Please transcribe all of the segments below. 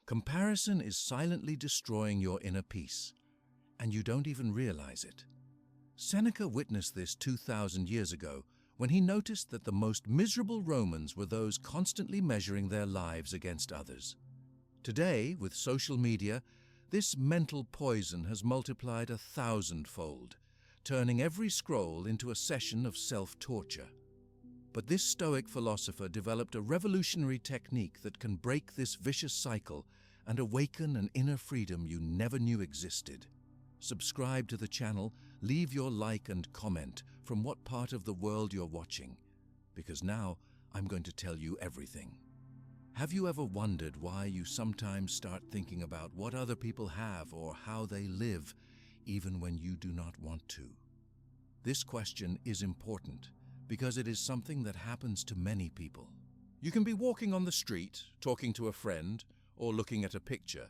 Comparison is silently destroying your inner peace, and you don't even realize it. Seneca witnessed this 2,000 years ago when he noticed that the most miserable Romans were those constantly measuring their lives against others. Today, with social media, this mental poison has multiplied 1,000-fold, turning every scroll into a session of self-torture. But this Stoic philosopher developed a revolutionary technique that can break this vicious cycle and awaken an inner freedom you never knew existed. Subscribe to the channel, leave your like and comment from what part of the world you're watching, because now I'm going to tell you everything. Have you ever wondered why you sometimes start thinking about what other people have or how they live, even when you do not want to? This question is important because it is something that happens to many people. You can be walking on the street, talking to a friend, or looking at a picture,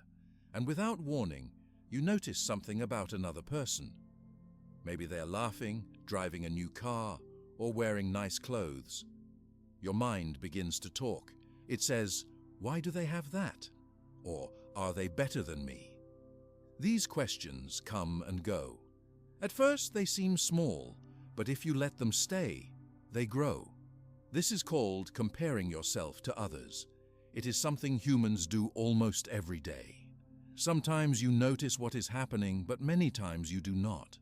and without warning, you notice something about another person. Maybe they're laughing, driving a new car, or wearing nice clothes. Your mind begins to talk. It says, "Why do they have that?" Or, "Are they better than me?" These questions come and go. At first, they seem small, but if you let them stay, they grow. This is called comparing yourself to others. It is something humans do almost every day. Sometimes you notice what is happening, but many times you do not.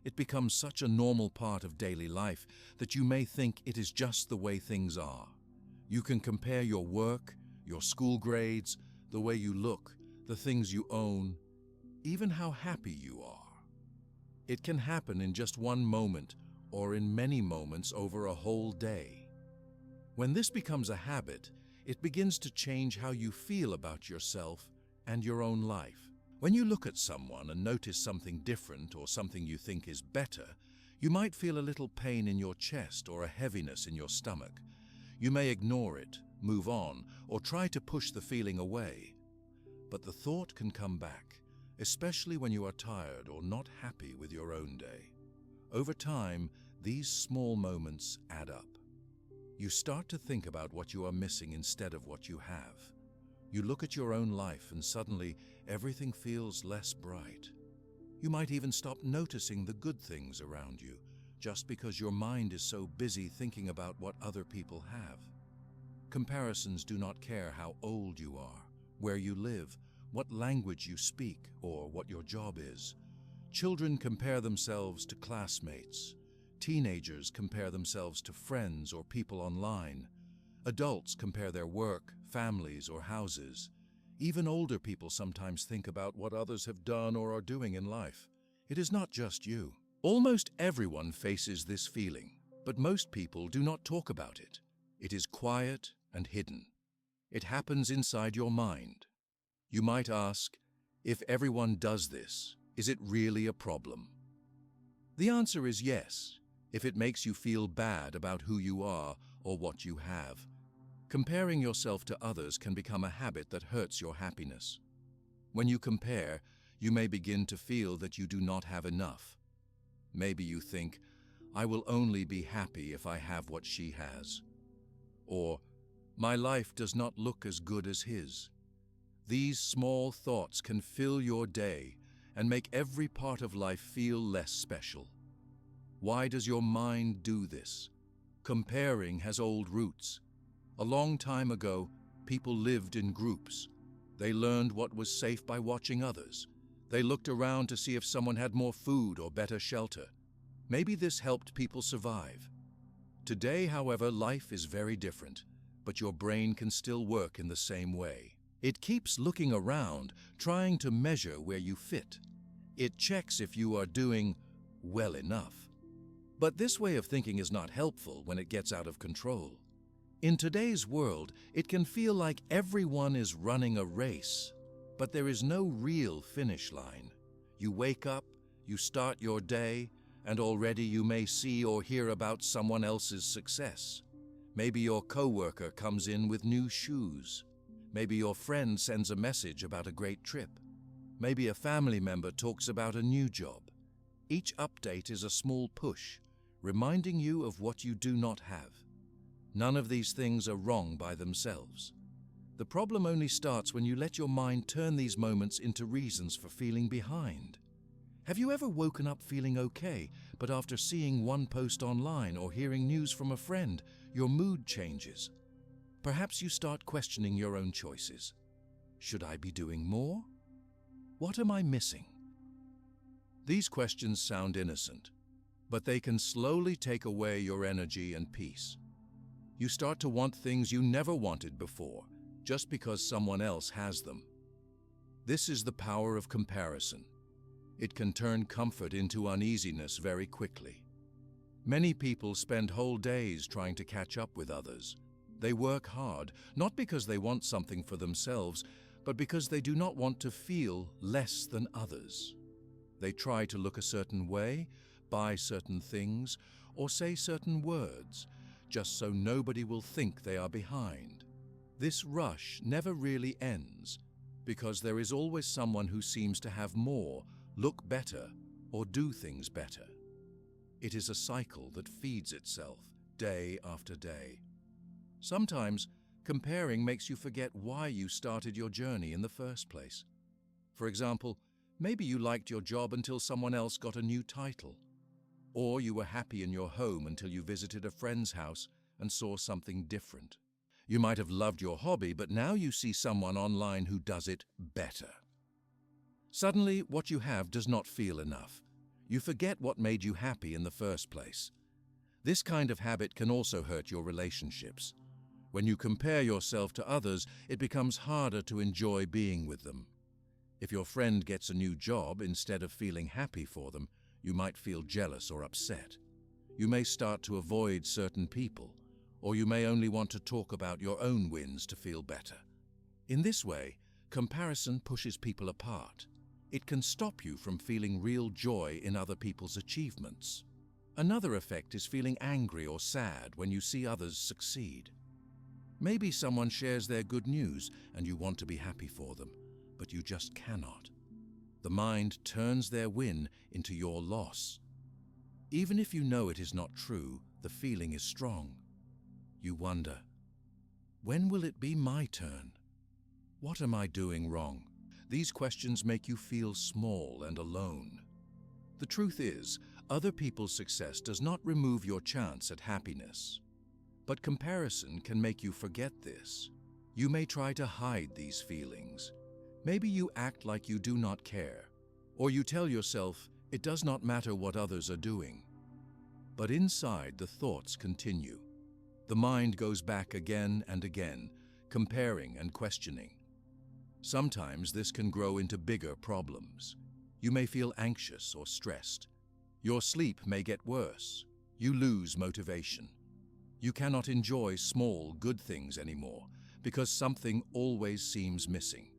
It becomes such a normal part of daily life that you may think it is just the way things are. You can compare your work, your school grades, the way you look, the things you own, even how happy you are. It can happen in just one moment or in many moments over a whole day. When this becomes a habit, it begins to change how you feel about yourself and your own life. When you look at someone and notice something different or something you think is better, you might feel a little pain in your chest or a heaviness in your stomach. You may ignore it, move on, or try to push the feeling away. But the thought can come back, especially when you are tired or not happy with your own day. Over time, these small moments add up. You start to think about what you are missing instead of what you have. You look at your own life and suddenly everything feels less bright. You might even stop noticing the good things around you just because your mind is so busy thinking about what other people have. Comparisons do not care how old you are, where you live, what language you speak, or what your job is. Children compare themselves to classmates. Teenagers compare themselves to friends or people online. Adults compare their work, families, or houses. Even older people sometimes think about what others have done or are doing in life. It is not just you. Almost everyone faces this feeling, but most people do not talk about it. It is quiet and hidden. It happens inside your mind. You might ask, if everyone does this, is it really a problem? The answer is yes, if it makes you feel bad about who you are or what you have. Comparing yourself to others can become a habit that hurts your happiness. When you compare, you may begin to feel that you do not have enough. Maybe you think, "I will only be happy if I have what she has." Or, "My life does not look as good as his." These small thoughts can fill your day and make every part of life feel less special. Why does your mind do this? Comparing has old roots. A long time ago, people lived in groups. They learned what was safe by watching others. They looked around to see if someone had more food or better shelter. Maybe this helped people survive. Today, however, life is very different, but your brain can still work in the same way. It keeps looking around, trying to measure where you fit. It checks if you are doing well enough. But this way of thinking is not helpful when it gets out of control. In today's world, it can feel like everyone is running a race, but there is no real finish line. You wake up, you start your day, and already you may see or hear about someone else's success. Maybe your coworker comes in with new shoes. Maybe your friend sends a message about a great trip. Maybe a family member talks about a new job. Each update is a small push, reminding you of what you do not have. None of these things are wrong by themselves. The problem only starts when you let your mind turn these moments into reasons for feeling behind. Have you ever woken up feeling okay, but after seeing one post online or hearing news from a friend, your mood changes? Perhaps you start questioning your own choices. Should I be doing more? What am I missing? These questions sound innocent, but they can slowly take away your energy and peace. You start to want things you never wanted before, just because someone else has them. This is the power of comparison. It can turn comfort into uneasiness very quickly. Many people spend whole days trying to catch up with others. They work hard, not because they want something for themselves, but because they do not want to feel less than others. They try to look a certain way, buy certain things, or say certain words, just so nobody will think they are behind. This rush never really ends, because there is always someone who seems to have more, look better, or do things better. It is a cycle that feeds itself day after day. Sometimes, comparing makes you forget why you started your journey in the first place. For example, maybe you liked your job until someone else got a new title. Or you were happy in your home until you visited a friend's house and saw something different. You might have loved your hobby, but now you see someone online who does it better. Suddenly, what you have does not feel enough. You forget what made you happy in the first place. This kind of habit can also hurt your relationships. When you compare yourself to others, it becomes harder to enjoy being with them. If your friend gets a new job, instead of feeling happy for them, you might feel jealous or upset. You may start to avoid certain people, or you may only want to talk about your own wins to feel better. In this way, comparison pushes people apart. It can stop you from feeling real joy in other people's achievements. Another effect is feeling angry or sad when you see others succeed. Maybe someone shares their good news and you want to be happy for them, but you just cannot. The mind turns their win into your loss. Even if you know it is not true, the feeling is strong. You wonder, when will it be my turn? What am I doing wrong? These questions make you feel small and alone. The truth is, other people's success does not remove your chance at happiness. But comparison can make you forget this. You may try to hide these feelings. Maybe you act like you do not care, or you tell yourself it does not matter what others are doing. But inside, the thoughts continue. The mind goes back again and again, comparing and questioning. Sometimes this can grow into bigger problems. You may feel anxious or stressed. Your sleep may get worse. You lose motivation. You cannot enjoy small, good things anymore because something always seems missing.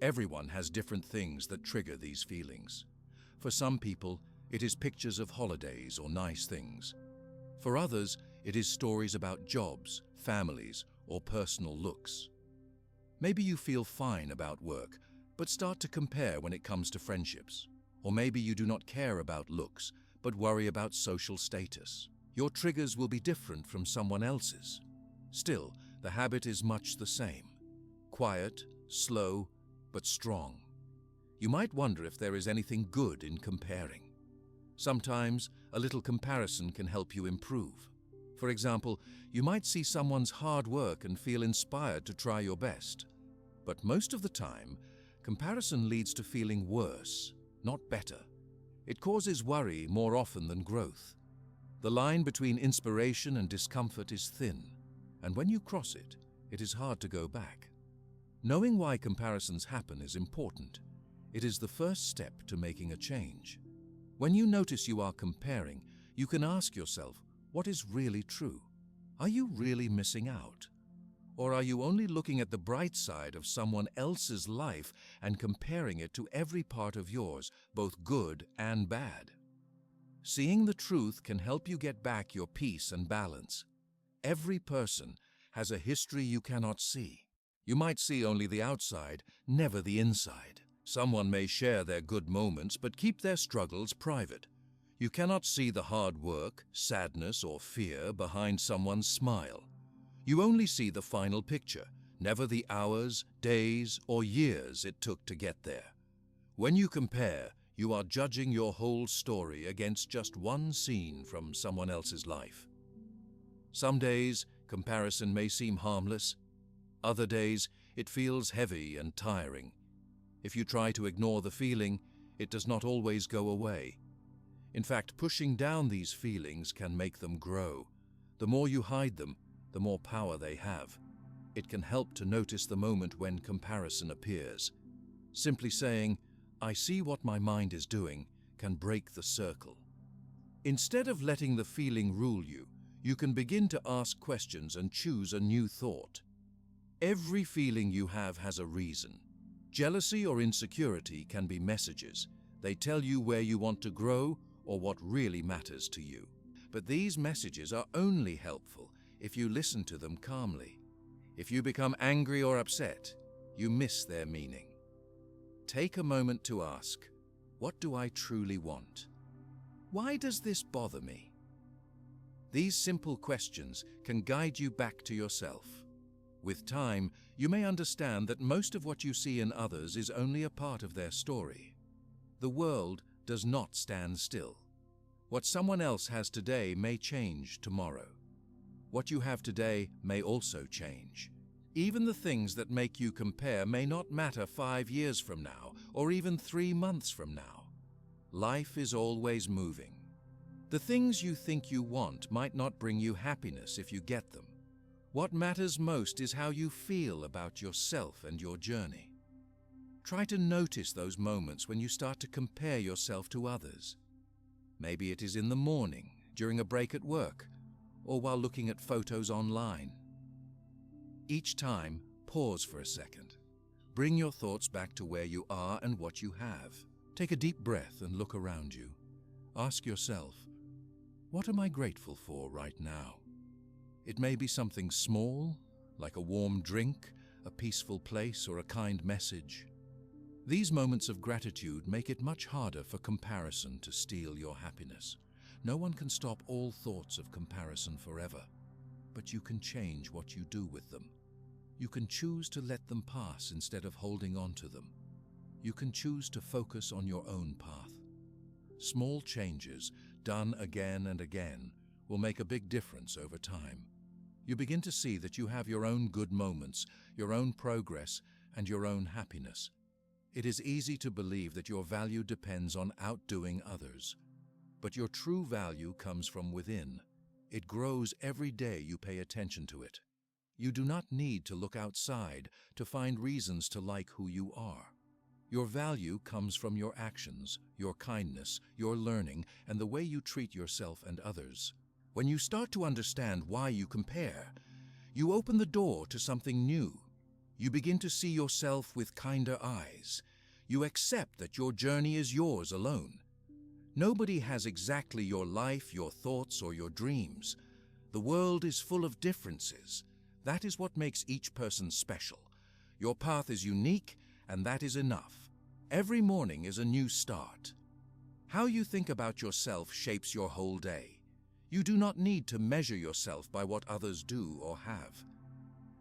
Everyone has different things that trigger these feelings. For some people, it is pictures of holidays or nice things. For others, it is stories about jobs, families, or personal looks. Maybe you feel fine about work, but start to compare when it comes to friendships. Or maybe you do not care about looks, but worry about social status. Your triggers will be different from someone else's. Still, the habit is much the same. Quiet, slow, but strong. You might wonder if there is anything good in comparing. Sometimes, a little comparison can help you improve. For example, you might see someone's hard work and feel inspired to try your best. But most of the time, comparison leads to feeling worse, not better. It causes worry more often than growth. The line between inspiration and discomfort is thin, and when you cross it, it is hard to go back. Knowing why comparisons happen is important. It is the first step to making a change. When you notice you are comparing, you can ask yourself, what is really true? Are you really missing out? Or are you only looking at the bright side of someone else's life and comparing it to every part of yours, both good and bad? Seeing the truth can help you get back your peace and balance. Every person has a history you cannot see. You might see only the outside, never the inside. Someone may share their good moments but keep their struggles private. You cannot see the hard work, sadness, or fear behind someone's smile. You only see the final picture, never the hours, days, or years it took to get there. When you compare, you are judging your whole story against just one scene from someone else's life. Some days, comparison may seem harmless. Other days, it feels heavy and tiring. If you try to ignore the feeling, it does not always go away. In fact, pushing down these feelings can make them grow. The more you hide them, the more power they have. It can help to notice the moment when comparison appears. Simply saying, "I see what my mind is doing," can break the circle. Instead of letting the feeling rule you, you can begin to ask questions and choose a new thought. Every feeling you have has a reason. Jealousy or insecurity can be messages. They tell you where you want to grow or what really matters to you. But these messages are only helpful if you listen to them calmly. If you become angry or upset, you miss their meaning. Take a moment to ask, what do I truly want? Why does this bother me? These simple questions can guide you back to yourself. With time, you may understand that most of what you see in others is only a part of their story. The world does not stand still. What someone else has today may change tomorrow. What you have today may also change. Even the things that make you compare may not matter 5 years from now, or even 3 months from now. Life is always moving. The things you think you want might not bring you happiness if you get them. What matters most is how you feel about yourself and your journey. Try to notice those moments when you start to compare yourself to others. Maybe it is in the morning, during a break at work, or while looking at photos online. Each time, pause for a second. Bring your thoughts back to where you are and what you have. Take a deep breath and look around you. Ask yourself, what am I grateful for right now? It may be something small, like a warm drink, a peaceful place, or a kind message. These moments of gratitude make it much harder for comparison to steal your happiness. No one can stop all thoughts of comparison forever, but you can change what you do with them. You can choose to let them pass instead of holding on to them. You can choose to focus on your own path. Small changes, done again and again, will make a big difference over time. You begin to see that you have your own good moments, your own progress, and your own happiness. It is easy to believe that your value depends on outdoing others. But your true value comes from within. It grows every day you pay attention to it. You do not need to look outside to find reasons to like who you are. Your value comes from your actions, your kindness, your learning, and the way you treat yourself and others. When you start to understand why you compare, you open the door to something new. You begin to see yourself with kinder eyes. You accept that your journey is yours alone. Nobody has exactly your life, your thoughts, or your dreams. The world is full of differences. That is what makes each person special. Your path is unique, and that is enough. Every morning is a new start. How you think about yourself shapes your whole day. You do not need to measure yourself by what others do or have.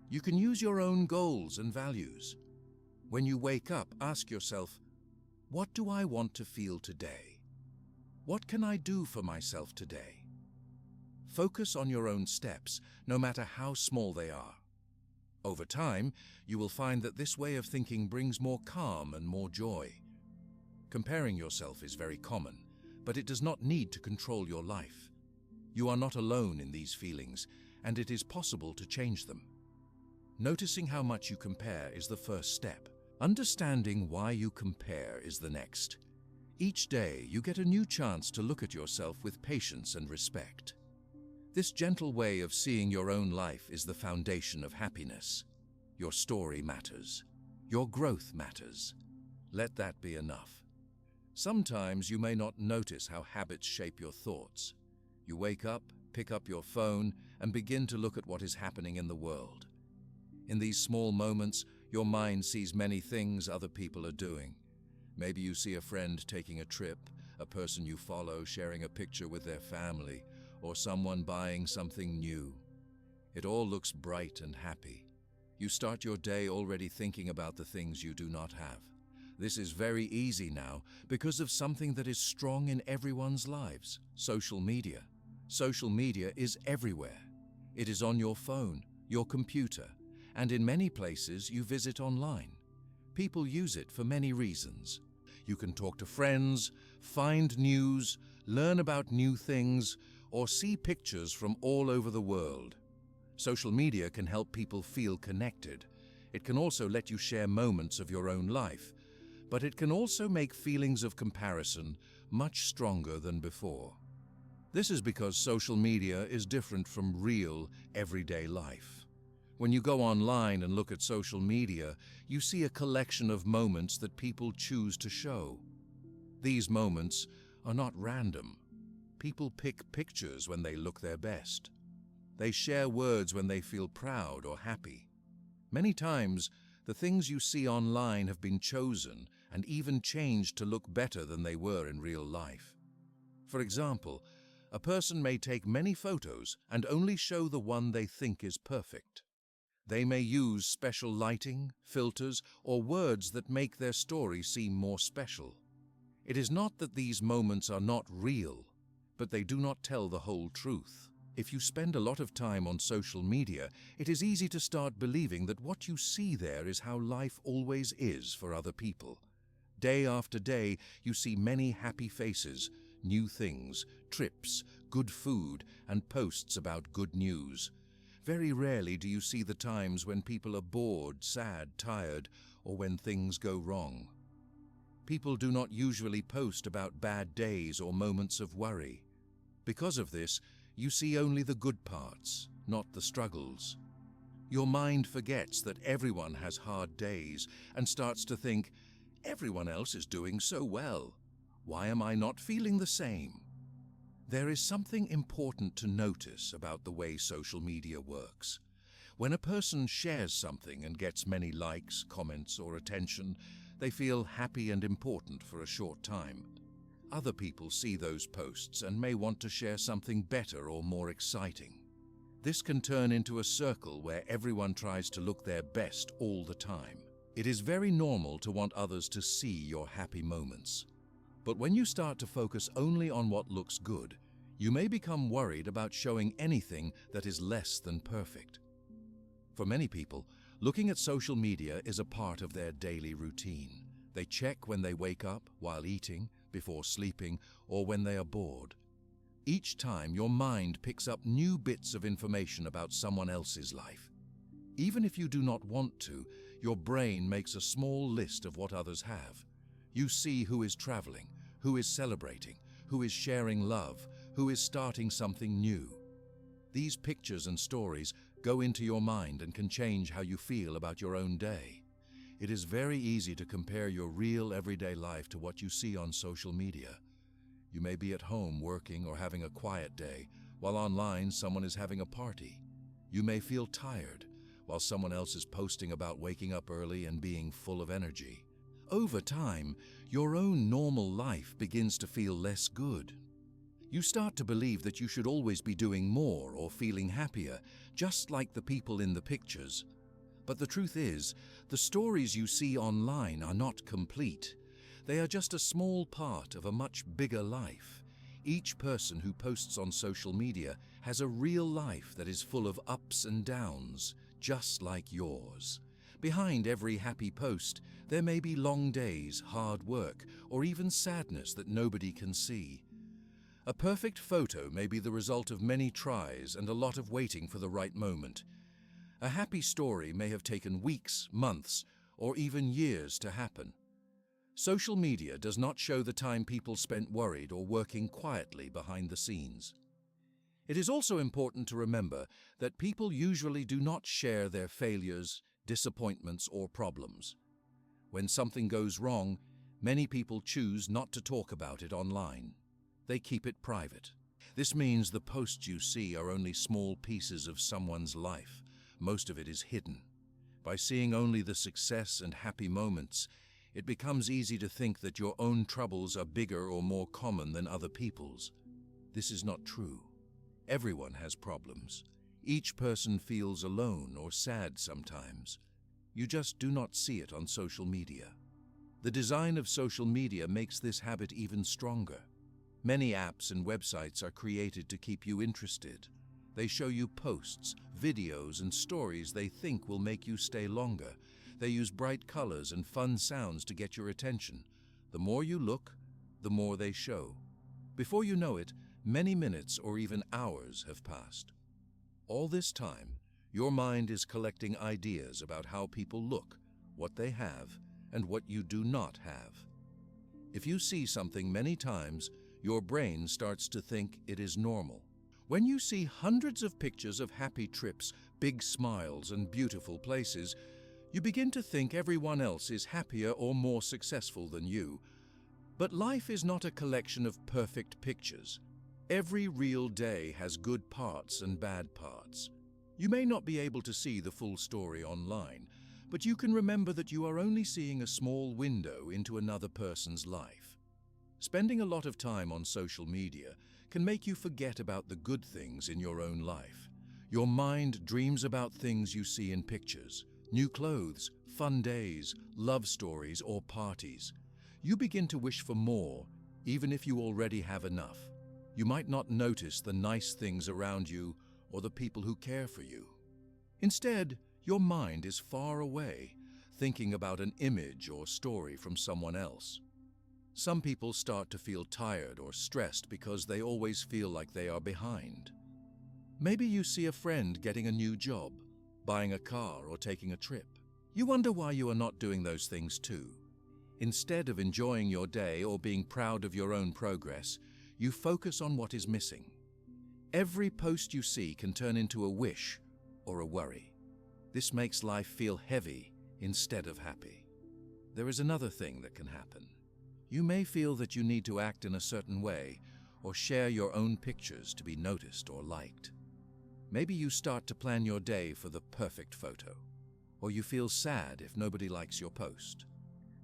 You can use your own goals and values. When you wake up, ask yourself, what do I want to feel today? What can I do for myself today? Focus on your own steps, no matter how small they are. Over time, you will find that this way of thinking brings more calm and more joy. Comparing yourself is very common, but it does not need to control your life. You are not alone in these feelings, and it is possible to change them. Noticing how much you compare is the first step. Understanding why you compare is the next. Each day, you get a new chance to look at yourself with patience and respect. This gentle way of seeing your own life is the foundation of happiness. Your story matters. Your growth matters. Let that be enough. Sometimes you may not notice how habits shape your thoughts. You wake up, pick up your phone, and begin to look at what is happening in the world. In these small moments, your mind sees many things other people are doing. Maybe you see a friend taking a trip, a person you follow sharing a picture with their family, or someone buying something new. It all looks bright and happy. You start your day already thinking about the things you do not have. This is very easy now because of something that is strong in everyone's lives: social media. Social media is everywhere. It is on your phone, your computer, and in many places you visit online. People use it for many reasons. You can talk to friends, find news, learn about new things, or see pictures from all over the world. Social media can help people feel connected. It can also let you share moments of your own life, but it can also make feelings of comparison much stronger than before. This is because social media is different from real, everyday life. When you go online and look at social media, you see a collection of moments that people choose to show. These moments are not random. People pick pictures when they look their best. They share words when they feel proud or happy. Many times, the things you see online have been chosen and even changed to look better than they were in real life. For example, a person may take many photos and only show the one they think is perfect. They may use special lighting, filters, or words that make their story seem more special. It is not that these moments are not real, but they do not tell the whole truth. If you spend a lot of time on social media, it is easy to start believing that what you see there is how life always is for other people. Day after day, you see many happy faces, new things, trips, good food, and posts about good news. Very rarely do you see the times when people are bored, sad, tired, or when things go wrong. People do not usually post about bad days or moments of worry. Because of this, you see only the good parts, not the struggles. Your mind forgets that everyone has hard days and starts to think, everyone else is doing so well. Why am I not feeling the same? There is something important to notice about the way social media works. When a person shares something and gets many likes, comments, or attention, they feel happy and important for a short time. Other people see those posts and may want to share something better or more exciting. This can turn into a circle where everyone tries to look their best all the time. It is very normal to want others to see your happy moments. But when you start to focus only on what looks good, you may become worried about showing anything that is less than perfect. For many people, looking at social media is a part of their daily routine. They check when they wake up, while eating, before sleeping, or when they are bored. Each time, your mind picks up new bits of information about someone else's life. Even if you do not want to, your brain makes a small list of what others have. You see who is traveling, who is celebrating, who is sharing love, who is starting something new. These pictures and stories go into your mind and can change how you feel about your own day. It is very easy to compare your real everyday life to what you see on social media. You may be at home working or having a quiet day, while online someone is having a party. You may feel tired, while someone else is posting about waking up early and being full of energy. Over time, your own normal life begins to feel less good. You start to believe that you should always be doing more or feeling happier, just like the people in the pictures. But the truth is, the stories you see online are not complete. They are just a small part of a much bigger life. Each person who posts on social media has a real life that is full of ups and downs, just like yours. Behind every happy post, there may be long days, hard work, or even sadness that nobody can see. A perfect photo may be the result of many tries and a lot of waiting for the right moment. A happy story may have taken weeks, months, or even years to happen. Social media does not show the time people spent worried or working quietly behind the scenes. It is also important to remember that people usually do not share their failures, disappointments, or problems. When something goes wrong, many people choose not to talk about it online. They keep it private. This means the posts you see are only small pieces of someone's life. Most of it is hidden. By seeing only the success and happy moments, it becomes easy to think that your own troubles are bigger or more common than other people's. This is not true. Everyone has problems. Each person feels alone or sad sometimes. You just do not see it on social media. The design of social media makes this habit even stronger. Many apps and websites are created to keep you interested. They show you posts, videos, and stories they think will make you stay longer. They use bright colors and fun sounds to get your attention. The more you look, the more they show. Before you know it, many minutes or even hours have passed. All this time, your mind is collecting ideas about how people look, what they have, and what you do not have. If you see something many times, your brain starts to think it is normal. When you see hundreds of pictures of happy trips, big smiles, and beautiful places, you begin to think everyone else is happier or more successful than you. But life is not a collection of perfect pictures. Every real day has good parts and bad parts. You may not be able to see the full story online, but you can remember that you are only seeing a small window into another person's life. Spending a lot of time on social media can make you forget about the good things in your own life. Your mind dreams about things you see in pictures, new clothes, fun days, love stories, or parties. You begin to wish for more, even if you already have enough. You might not notice the nice things around you or the people who care for you. Instead, your mind is far away, thinking about an image or story from someone else. Some people start to feel tired or stressed because they always feel like they are behind. Maybe you see a friend getting a new job, buying a car, or taking a trip. You wonder why you are not doing those things too. Instead of enjoying your day or being proud of your own progress, you focus on what is missing. Every post you see can turn into a wish or a worry. This makes life feel heavy instead of happy. There is another thing that can happen. You may feel that you need to act in a certain way or share your own pictures to be noticed or liked. Maybe you start to plan your day for the perfect photo, or you feel sad if nobody likes your post.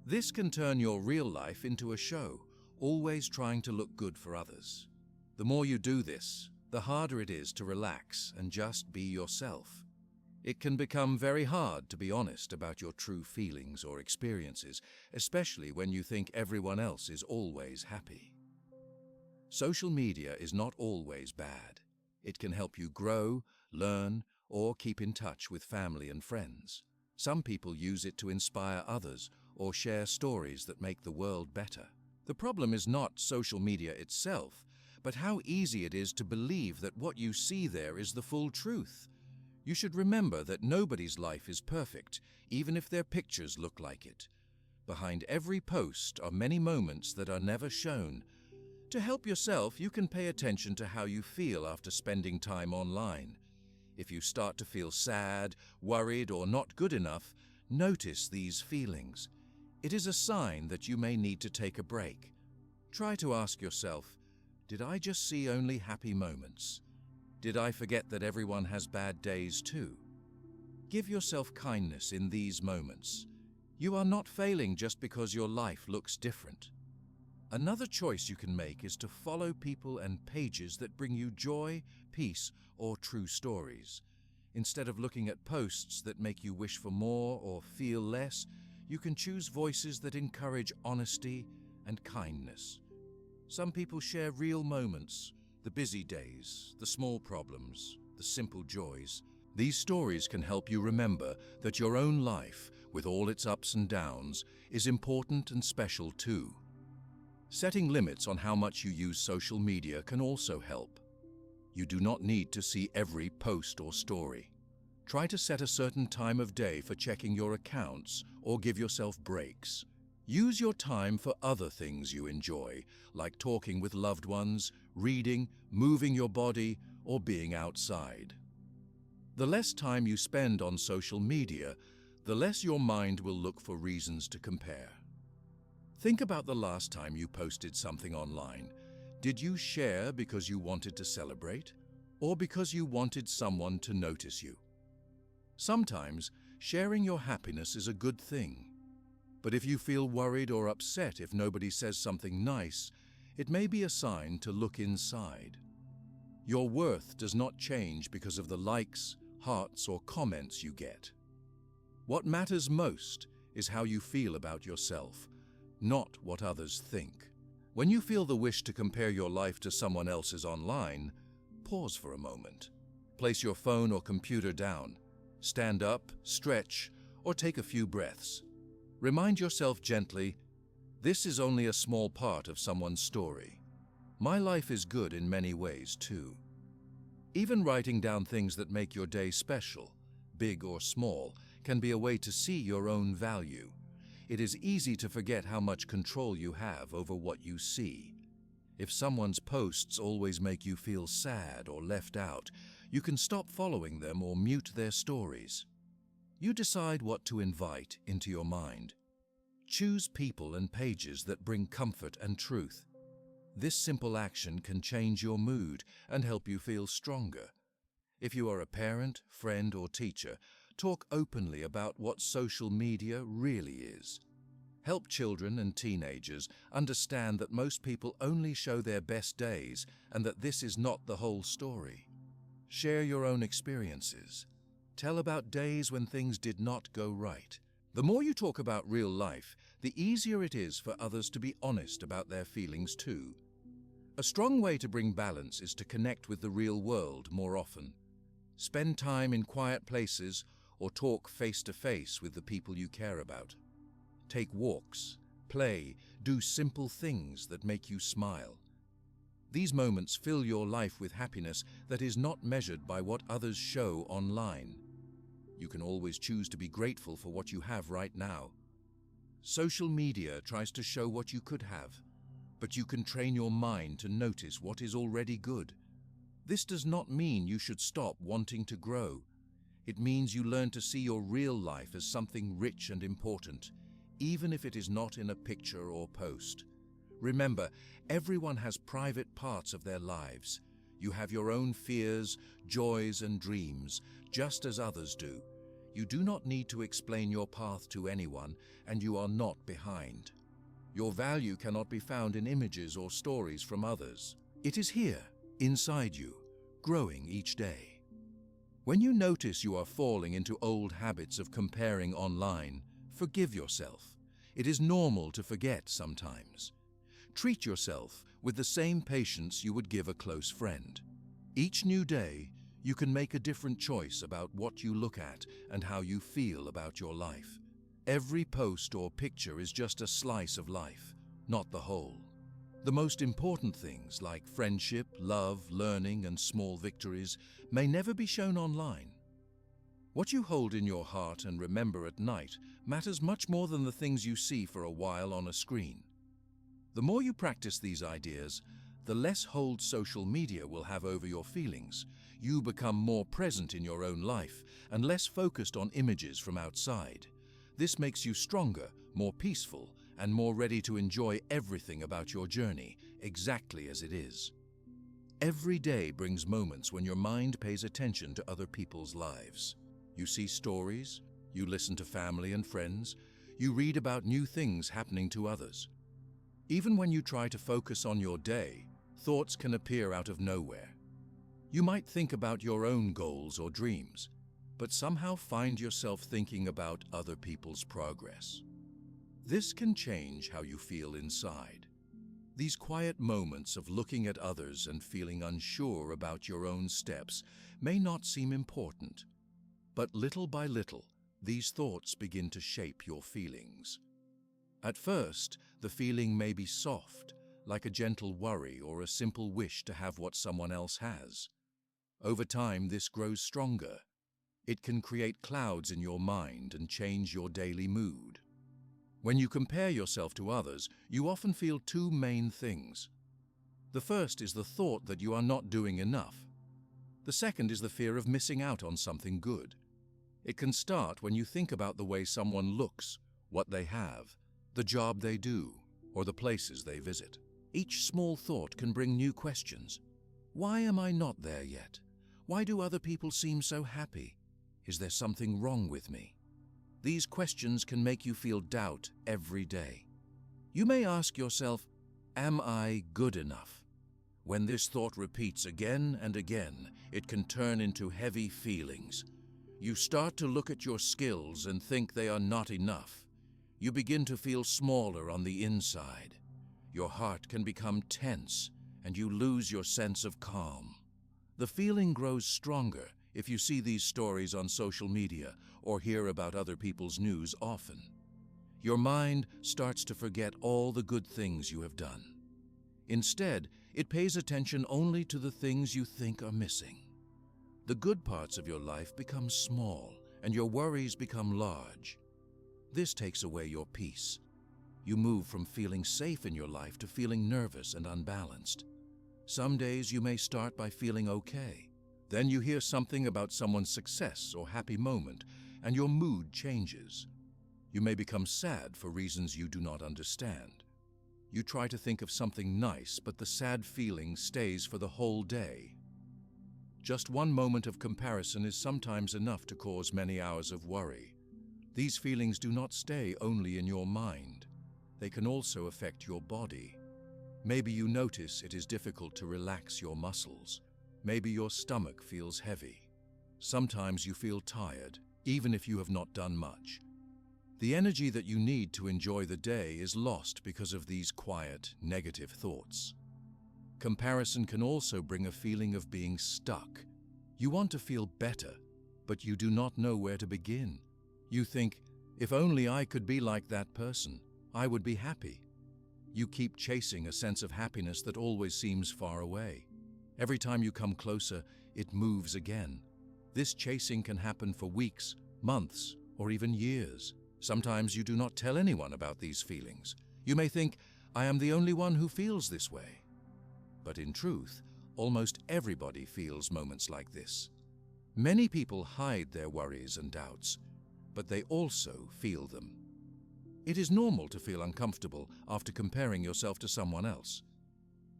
This can turn your real life into a show, always trying to look good for others. The more you do this, the harder it is to relax and just be yourself. It can become very hard to be honest about your true feelings or experiences, especially when you think everyone else is always happy. Social media is not always bad. It can help you grow, learn, or keep in touch with family and friends. Some people use it to inspire others or share stories that make the world better. The problem is not social media itself, but how easy it is to believe that what you see there is the full truth. You should remember that nobody's life is perfect, even if their pictures look like it. Behind every post are many moments that are never shown. To help yourself, you can pay attention to how you feel after spending time online. If you start to feel sad, worried, or not good enough, notice these feelings. It is a sign that you may need to take a break. Try to ask yourself, did I just see only happy moments? Did I forget that everyone has bad days too? Give yourself kindness in these moments. You are not failing just because your life looks different. Another choice you can make is to follow people and pages that bring you joy, peace, or true stories. Instead of looking at posts that make you wish for more or feel less, you can choose voices that encourage honesty and kindness. Some people share real moments, the busy days, the small problems, the simple joys. These stories can help you remember that your own life, with all its ups and downs, is important and special too. Setting limits on how much you use social media can also help. You do not need to see every post or story. Try to set a certain time of day for checking your accounts or give yourself breaks. Use your time for other things you enjoy, like talking with loved ones, reading, moving your body, or being outside. The less time you spend on social media, the less your mind will look for reasons to compare. Think about the last time you posted something online. Did you share because you wanted to celebrate, or because you wanted someone to notice you? Sometimes, sharing your happiness is a good thing. But if you feel worried or upset if nobody says something nice, it may be a sign to look inside. Your worth does not change because of the likes, hearts, or comments you get. What matters most is how you feel about yourself, not what others think. When you feel the wish to compare your life to someone else's online, pause for a moment. Place your phone or computer down. Stand up, stretch, or take a few breaths. Remind yourself gently, this is only a small part of someone's story. My life is good in many ways too. Even writing down things that make your day special, big or small, can be a way to see your own value. It is easy to forget how much control you have over what you see. If someone's posts always make you feel sad or left out, you can stop following them or mute their stories. You decide what to invite into your mind. Choose people and pages that bring comfort and truth. This simple action can change your mood and help you feel stronger. If you are a parent, friend, or teacher, talk openly about what social media really is. Help children and teenagers understand that most people only show their best days and that this is not the whole story. Share your own experiences. Tell about days when things did not go right. The more you talk about real life, the easier it is for others to be honest about their feelings too. A strong way to bring balance is to connect with the real world more often. Spend time in quiet places or talk face-to-face with the people you care about. Take walks, play, do simple things that make you smile. These moments fill your life with happiness that is not measured by what others show online. You can always choose to be grateful for what you have right now. Social media tries to show what you could have, but you can train your mind to notice what is already good. This does not mean you should stop wanting to grow. It means you learn to see your real life as something rich and important, even if it is not in a picture or post. Remember, everyone has private parts of their lives. You have your own fears, joys, and dreams, just as others do. You do not need to explain your path to anyone, and you are not behind. Your value cannot be found in images or stories from others. It is here, inside you, growing each day. When you notice you are falling into old habits of comparing online, forgive yourself. It is normal to forget sometimes. Treat yourself with the same patience you would give a close friend. Each new day, you can make a different choice about what you look at and how you feel about your life. Every post or picture is just a slice of life, not the whole. The most important things like friendship, love, learning, and small victories may never be shown online. What you hold in your heart and remember at night matters much more than the things you see for a while on a screen. The more you practice these ideas, the less hold social media will have over your feelings. You become more present in your own life and less focused on images from outside. This makes you stronger, more peaceful, and more ready to enjoy everything about your journey, exactly as it is. Every day brings moments when your mind pays attention to other people's lives. You see stories, you listen to family and friends, you read about new things happening to others. Even when you try to focus on your day, thoughts can appear out of nowhere. You might think about your own goals or dreams, but somehow find yourself thinking about other people's progress. This can change how you feel inside. These quiet moments of looking at others and feeling unsure about your own steps may not seem important, but little by little, these thoughts begin to shape your feelings. At first, the feeling may be soft, like a gentle worry or a simple wish to have what someone else has. Over time, this grows stronger. It can create clouds in your mind and change your daily mood. When you compare yourself to others, you often feel two main things. The first is the thought that you are not doing enough. The second is the fear of missing out on something good. It can start when you think about the way someone looks, what they have, the job they do, or the places they visit. Each small thought can bring new questions. Why am I not there yet? Why do other people seem so happy? Is there something wrong with me? These questions can make you feel doubt every day. You may ask yourself, am I good enough? When this thought repeats again and again, it can turn into heavy feelings. You start to look at your skills and think they are not enough. You begin to feel smaller on the inside. Your heart can become tense, and you lose your sense of calm. The feeling grows stronger if you see these stories on social media or hear about other people's news often. Your mind starts to forget all the good things you have done. Instead, it pays attention only to the things you think are missing. The good parts of your life become small, and your worries become large. This takes away your peace. You move from feeling safe in your life to feeling nervous and unbalanced. Some days you may start by feeling okay. Then you hear something about someone's success or happy moment, and your mood changes. You may become sad for reasons you do not understand. You try to think of something nice, but the sad feeling stays for the whole day. Just one moment of comparison is sometimes enough to cause many hours of worry. These feelings do not stay only in your mind. They can also affect your body. Maybe you notice it is difficult to relax your muscles. Maybe your stomach feels heavy. Sometimes you feel tired, even if you have not done much. The energy that you need to enjoy the day is lost because of these quiet, negative thoughts. Comparison can also bring a feeling of being stuck. You want to feel better, but you do not know where to begin. You think, if only I could be like that person, I would be happy. You keep chasing a sense of happiness that always seems far away. Every time you come closer, it moves again. This chasing can happen for weeks, months, or even years. Sometimes you do not tell anyone about these feelings. You may think, I am the only one who feels this way. But in truth, almost everybody feels moments like this. Many people hide their worries and doubts, but they also feel them. It is normal to feel uncomfortable after comparing yourself to someone else.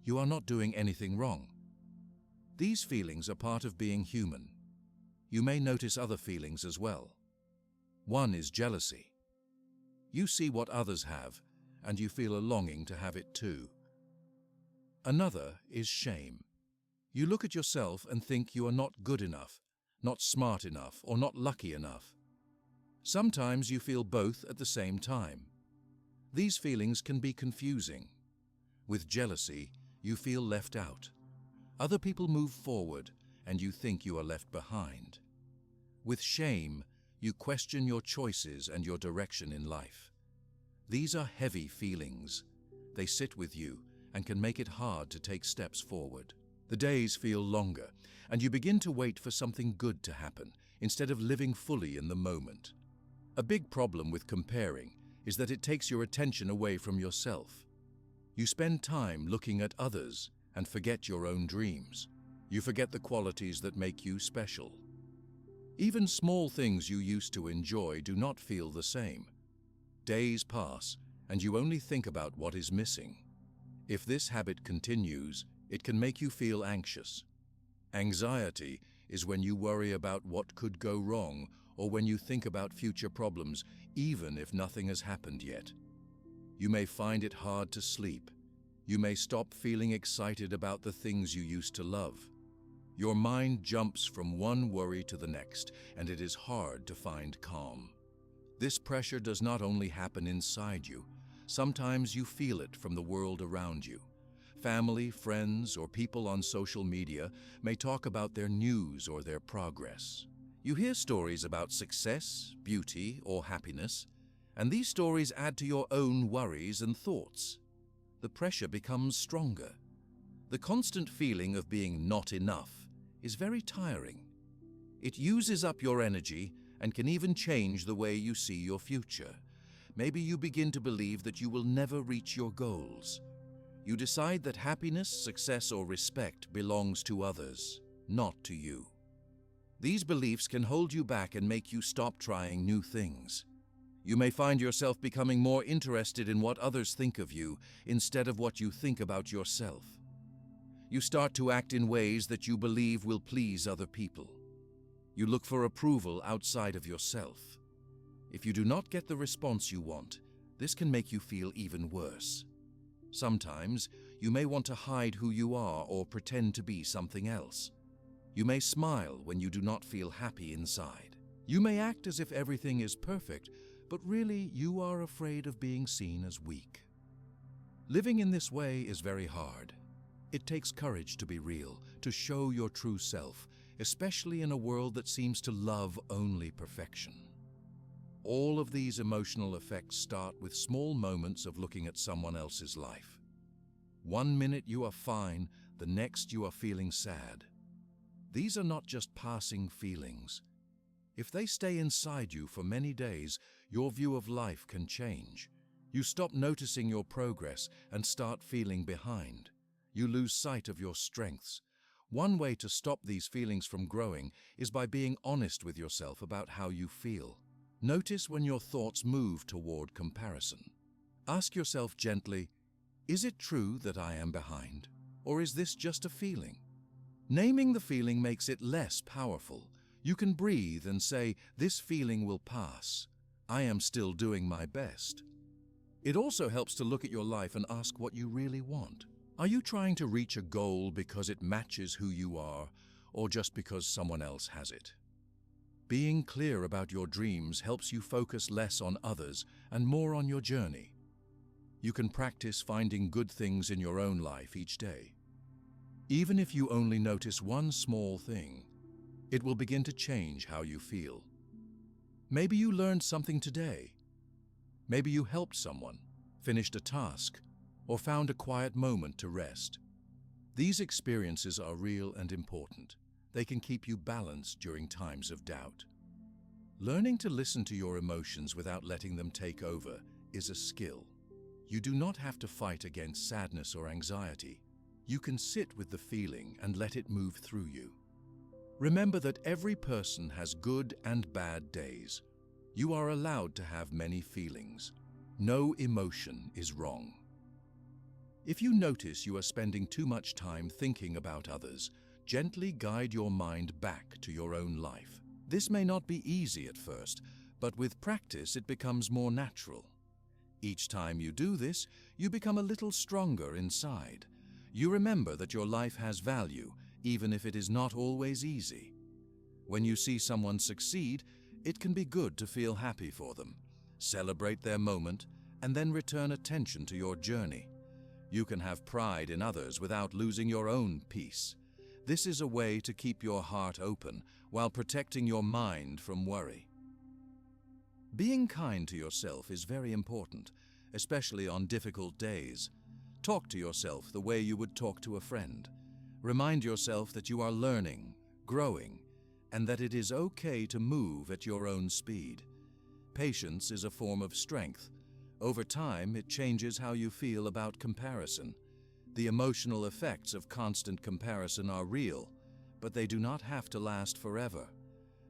You are not doing anything wrong. These feelings are part of being human. You may notice other feelings as well. One is jealousy. You see what others have, and you feel a longing to have it too. Another is shame. You look at yourself and think you are not good enough, not smart enough, or not lucky enough. Sometimes you feel both at the same time. These feelings can be confusing. With jealousy, you feel left out. Other people move forward, and you think you are left behind. With shame, you question your choices and your direction in life. These are heavy feelings. They sit with you and can make it hard to take steps forward. The days feel longer, and you begin to wait for something good to happen instead of living fully in the moment. A big problem with comparing is that it takes your attention away from yourself. You spend time looking at others and forget your own dreams. You forget the qualities that make you special. Even small things you used to enjoy do not feel the same. Days pass, and you only think about what is missing. If this habit continues, it can make you feel anxious. Anxiety is when you worry about what could go wrong or when you think about future problems, even if nothing has happened yet. You may find it hard to sleep. You may stop feeling excited about the things you used to love. Your mind jumps from one worry to the next, and it is hard to find calm. This pressure does not only happen inside you. Sometimes you feel it from the world around you. Family, friends, or people on social media may talk about their news or their progress. You hear stories about success, beauty, or happiness, and these stories add to your own worries and thoughts. The pressure becomes stronger. The constant feeling of being not enough is very tiring. It uses up your energy and can even change the way you see your future. Maybe you begin to believe that you will never reach your goals. You decide that happiness, success, or respect belongs to others, not to you. These beliefs can hold you back and make you stop trying new things. You may find yourself becoming more interested in what others think of you instead of what you think about yourself. You start to act in ways that you believe will please other people. You look for approval outside of yourself. If you do not get the response you want, this can make you feel even worse. Sometimes You may want to hide who you are or pretend to be something else. You may smile when you do not feel happy inside. You may act as if everything is perfect, but really you are afraid of being seen as weak. Living in this way is very hard. It takes courage to be real, to show your true self, especially in a world that seems to love only perfection. All of these emotional effects start with small moments of looking at someone else's life. One minute you are fine, the next you are feeling sad. These are not just passing feelings. If they stay inside you for many days, your view of life can change. You stop noticing your progress and start feeling behind. You lose sight of your strengths. One way to stop these feelings from growing is by being honest with yourself about how you feel. Notice when your thoughts move toward comparison. Ask yourself gently, is it true that I am behind? Or is this just a feeling? Naming the feeling makes it less powerful. You can breathe and say, this feeling will pass. I am still doing my best. It also helps to look at your life and ask what you really want. Are you trying to reach a goal because it matches who you are, or just because someone else has it? Being clear about your dreams helps you focus less on others and more on your journey. You can practice finding good things in your own life each day. Even if you only notice one small thing, it will begin to change how you feel. Maybe you learned something today. Maybe you helped someone, finished a task, or found a quiet moment to rest. These experiences are real and important. They can keep you balanced during times of doubt. Learning to listen to your emotions without letting them take over is a skill. You do not have to fight against sadness or anxiety. You can sit with the feeling and let it move through you. Remember that every person has good and bad days. You are allowed to have many feelings. No emotion is wrong. If you notice you are spending too much time thinking about others, gently guide your mind back to your own life. This may not be easy at first, but with practice it becomes more natural. Each time you do this, you become a little stronger inside. You remember that your life has value, even if it is not always easy. When you see someone succeed, it can be good to feel happy for them. Celebrate their moment, and then return attention to your journey. You can have pride in others without losing your own peace. This is a way to keep your heart open while protecting your mind from worry. Being kind to yourself is very important, especially on difficult days. Talk to yourself the way you would talk to a friend. Remind yourself that you are learning, growing, and that it is okay to move at your own speed. Patience is a form of strength. Over time, it changes how you feel about comparison. The emotional effects of constant comparison are real, but they do not have to last forever.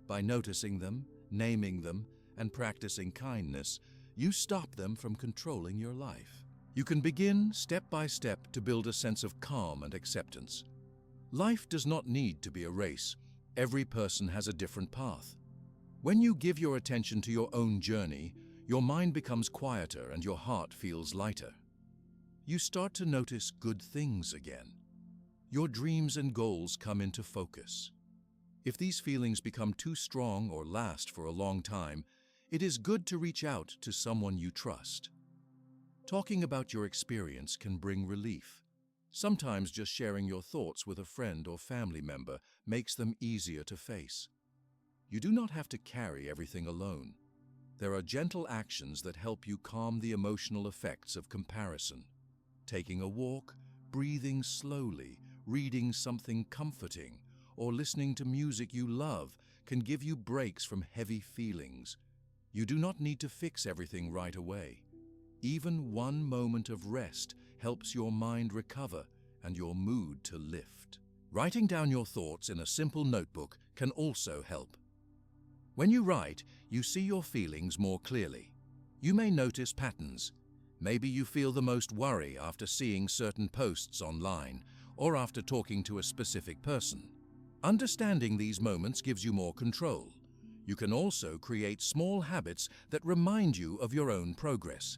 By noticing them, naming them, and practicing kindness, you stop them from controlling your life. You can begin step by step to build a sense of calm and acceptance. Life does not need to be a race. Every person has a different path. When you give your attention to your own journey, your mind becomes quieter and your heart feels lighter. You start to notice good things again. Your dreams and goals come into focus. If these feelings become too strong or last for a long time, it is good to reach out to someone you trust. Talking about your experience can bring relief. Sometimes just sharing your thoughts with a friend or family member makes them easier to face. You do not have to carry everything alone. There are gentle actions that help you calm the emotional effects of comparison. Taking a walk, breathing slowly, reading something comforting, or listening to music you love can give you breaks from heavy feelings. You do not need to fix everything right away. Even one moment of rest helps your mind recover and your mood to lift. Writing down your thoughts in a simple notebook can also help. When you write, you see your feelings more clearly. You may notice patterns. Maybe you feel the most worry after seeing certain posts online or after talking to a specific person. Understanding these moments gives you more control. You can also create small habits that remind you of your own progress.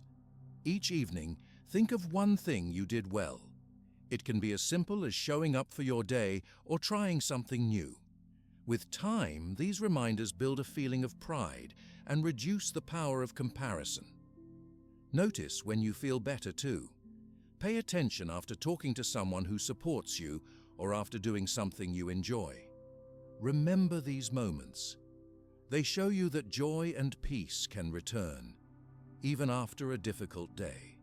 Each evening, think of one thing you did well. It can be as simple as showing up for your day or trying something new. With time, these reminders build a feeling of pride and reduce the power of comparison. Notice when you feel better too. Pay attention after talking to someone who supports you or after doing something you enjoy. Remember these moments. They show you that joy and peace can return, even after a difficult day.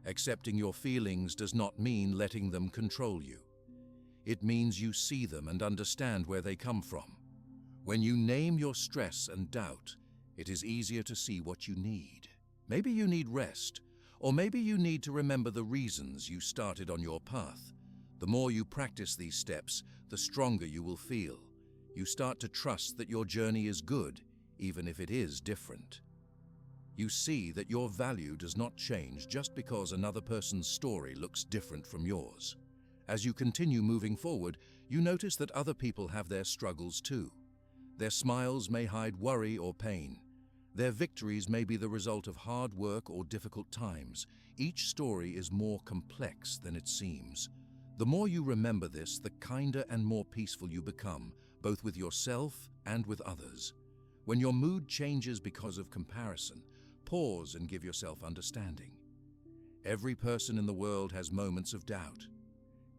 Accepting your feelings does not mean letting them control you. It means you see them and understand where they come from. When you name your stress and doubt, it is easier to see what you need. Maybe you need rest, or maybe you need to remember the reasons you started on your path. The more you practice these steps, the stronger you will feel. You start to trust that your journey is good, even if it is different. You see that your value does not change just because another person's story looks different from yours. As you continue moving forward, you notice that other people have their struggles too. Their smiles may hide worry or pain. Their victories may be the result of hard work or difficult times. Each story is more complex than it seems. The more you remember this, the kinder and more peaceful you become, both with yourself and with others. When your mood changes because of comparison, pause and give yourself understanding. Every person in the world has moments of doubt.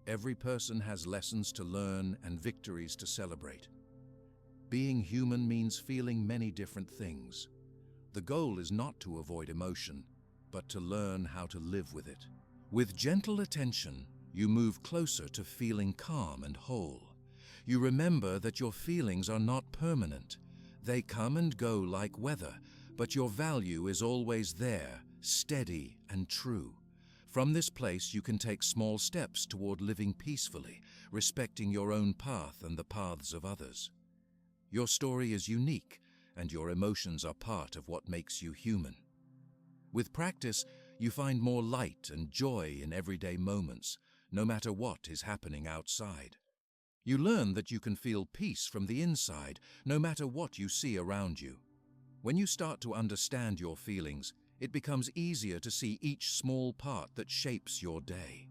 Every person has lessons to learn and victories to celebrate. Being human means feeling many different things. The goal is not to avoid emotion, but to learn how to live with it. With gentle attention, you move closer to feeling calm and whole. You remember that your feelings are not permanent. They come and go like weather, but your value is always there, steady and true. From this place, you can take small steps toward living peacefully, respecting your own path and the paths of others. Your story is unique, and your emotions are part of what makes you human. With practice, you find more light and joy in everyday moments, no matter what is happening outside. You learn that you can feel peace from the inside, no matter what you see around you. When you start to understand your feelings, it becomes easier to see each small part that shapes your day.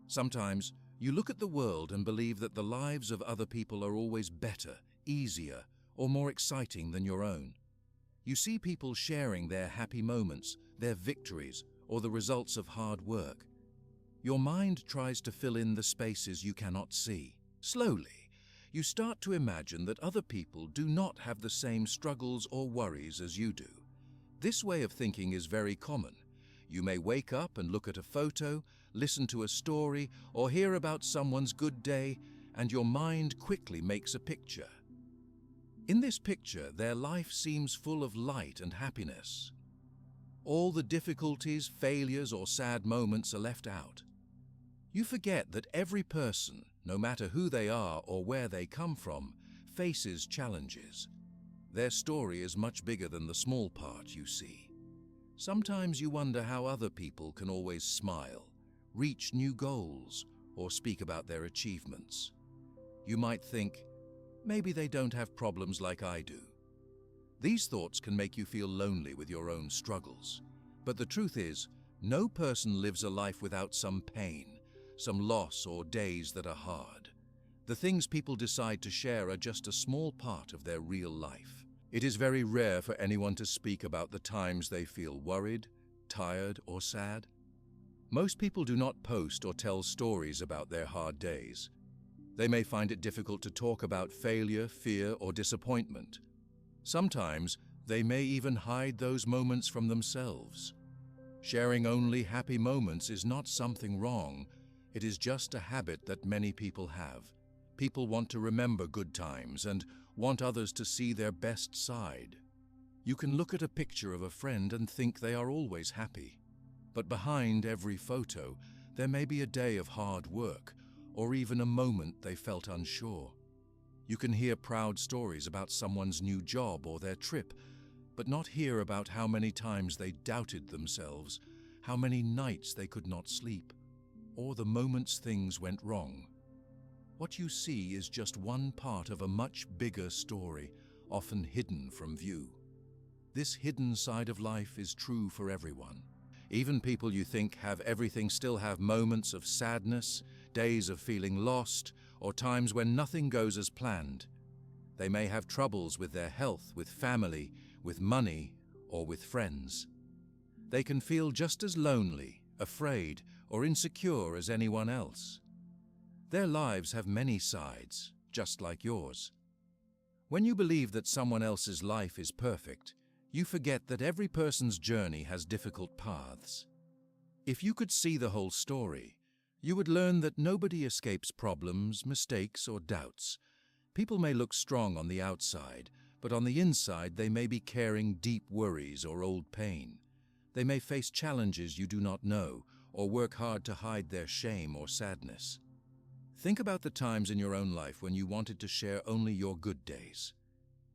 Sometimes, you look at the world and believe that the lives of other people are always better, easier, or more exciting than your own. You see people sharing their happy moments, their victories, or the results of hard work. Your mind tries to fill in the spaces you cannot see. Slowly, you start to imagine that other people do not have the same struggles or worries as you do. This way of thinking is very common. You may wake up and look at a photo, listen to a story, or hear about someone's good day, and your mind quickly makes a picture. In this picture, their life seems full of light and happiness. All the difficulties, failures, or sad moments are left out. You forget that every person, no matter who they are or where they come from, faces challenges. Their story is much bigger than the small part you see. Sometimes you wonder how other people can always smile, reach new goals, or speak about their achievements. You might think, maybe they don't have problems like I do. These thoughts can make you feel lonely with your own struggles. But the truth is, no person lives a life without some pain, some loss, or days that are hard. The things people decide to share are just a small part of their real life. It is very rare for anyone to speak about the times they feel worried, tired, or sad. Most people do not post or tell stories about their hard days. They may find it difficult to talk about failure, fear, or disappointment. Sometimes, they may even hide those moments from themselves. Sharing only happy moments is not something wrong. It is just a habit that many people have. People want to remember good times and want others to see their best side. You can look at a picture of a friend and think they are always happy. But behind every photo, there may be a day of hard work, or even a moment they felt unsure. You can hear proud stories about someone's new job or their trip, but not hear about how many times they doubted themselves, how many nights they could not sleep, or the moments things went wrong. What you see is just one part of a much bigger story, often hidden from view. This hidden side of life is true for everyone. Even people you think have everything still have moments of sadness, days of feeling lost, or times when nothing goes as planned. They may have troubles with their health, with family, with money, or with friends. They can feel just as lonely, afraid, or insecure as anyone else. Their lives have many sides, just like yours. When you believe that someone else's life is perfect, you forget that every person's journey has difficult paths. If you could see the whole story, you would learn that nobody escapes problems, mistakes, or doubts. People may look strong on the outside, but on the inside they may be carrying deep worries or old pain. They may face challenges you do not know, or work hard to hide their shame or sadness. Think about the times in your own life when you wanted to share only your good days.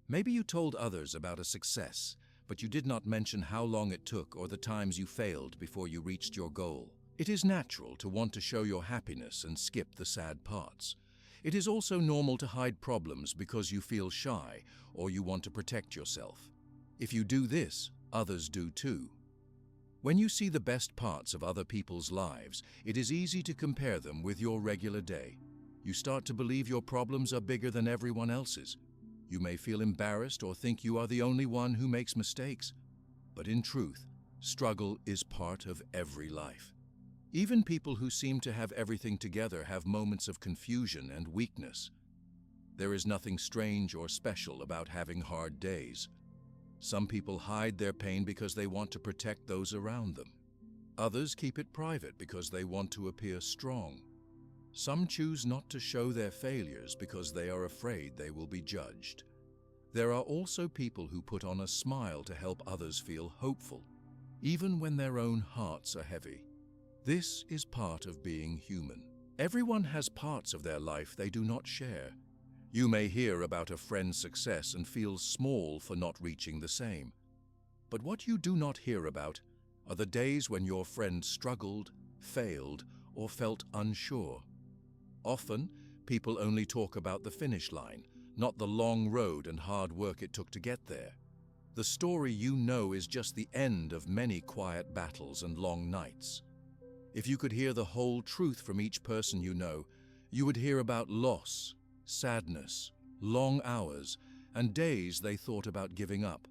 Maybe you told others about a success, but you did not mention how long it took or the times you failed before you reached your goal. It is natural to want to show your happiness and skip the sad parts. It is also normal to hide problems because you feel shy or you want to protect yourself. If you do this, others do too. When you see the best parts of other people's lives, it is easy to compare them with your regular day. You start to believe your problems are bigger than everyone else's. You may feel embarrassed or think you are the only one who makes mistakes. But in truth, struggle is part of every life. Even people who seem to have everything together have moments of confusion and weakness. There is nothing strange or special about having hard days. Some people hide their pain because they want to protect those around them. Others keep it private because they want to appear strong. Some choose not to show their failures because they are afraid they will be judged. There are also people who put on a smile to help others feel hopeful, even when their own hearts are heavy. This is part of being human. Everyone has parts of their life they do not share. You may hear about a friend's success and feel small for not reaching the same. But what you do not hear about are the days when your friend struggled, failed, or felt unsure. Often, people only talk about the finish line, not the long road and hard work it took to get there. The story you know is just the end of many quiet battles and long nights. If you could hear the whole truth from each person you know, you would hear about loss, sadness, long hours, and days they thought about giving up.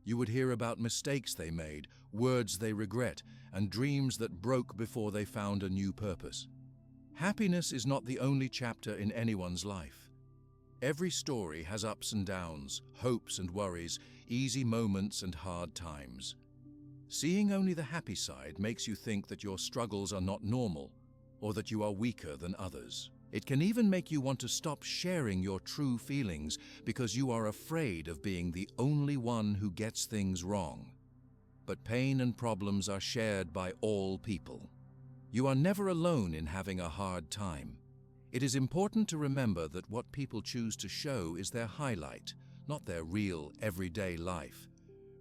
You would hear about mistakes they made, words they regret, and dreams that broke before they found a new purpose. Happiness is not the only chapter in anyone's life. Every story has ups and downs, hopes and worries, easy moments and hard times. Seeing only the happy side makes you think that your struggles are not normal, or that you are weaker than others. It can even make you want to stop sharing your true feelings because you are afraid of being the only one who gets things wrong. But pain and problems are shared by all people. You are never alone in having a hard time. It is important to remember that what people choose to show is their highlight, not their real, everyday life.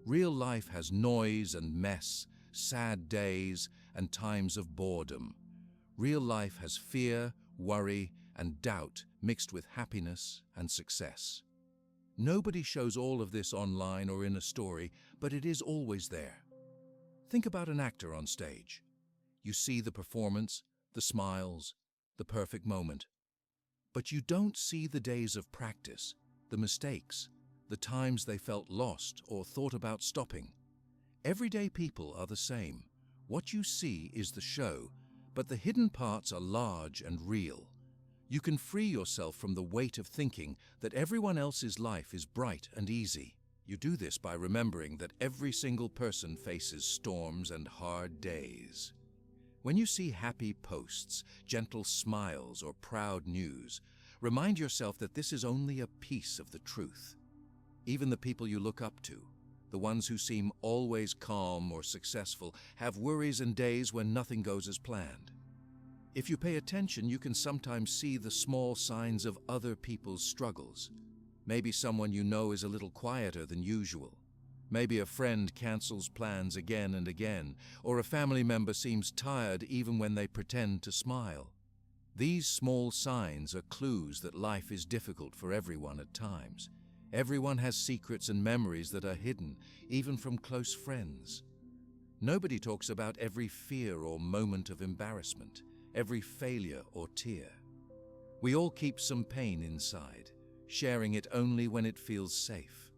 Real life has noise and mess, sad days, and times of boredom. Real life has fear, worry, and doubt mixed with happiness and success. Nobody shows all of this online or in a story, but it is always there. Think about an actor on stage. You see the performance, the smiles, the perfect moment. But you don't see the days of practice, the mistakes, the times they felt lost or thought about stopping. Everyday people are the same. What you see is the show, but the hidden parts are large and real. You can free yourself from the weight of thinking that everyone else's life is bright and easy. You do this by remembering that every single person faces storms and hard days. When you see happy posts, gentle smiles, or proud news, remind yourself that this is only a piece of the truth. Even the people you look up to, the ones who seem always calm or successful, have worries and days when nothing goes as planned. If you pay attention, you can sometimes see the small signs of other people's struggles. Maybe someone you know is a little quieter than usual. Maybe a friend cancels plans again and again, or a family member seems tired even when they pretend to smile. These small signs are clues that life is difficult for everyone at times. Everyone has secrets and memories that are hidden, even from close friends. Nobody talks about every fear or moment of embarrassment, every failure or tear. We all keep some pain inside, sharing it only when it feels safe.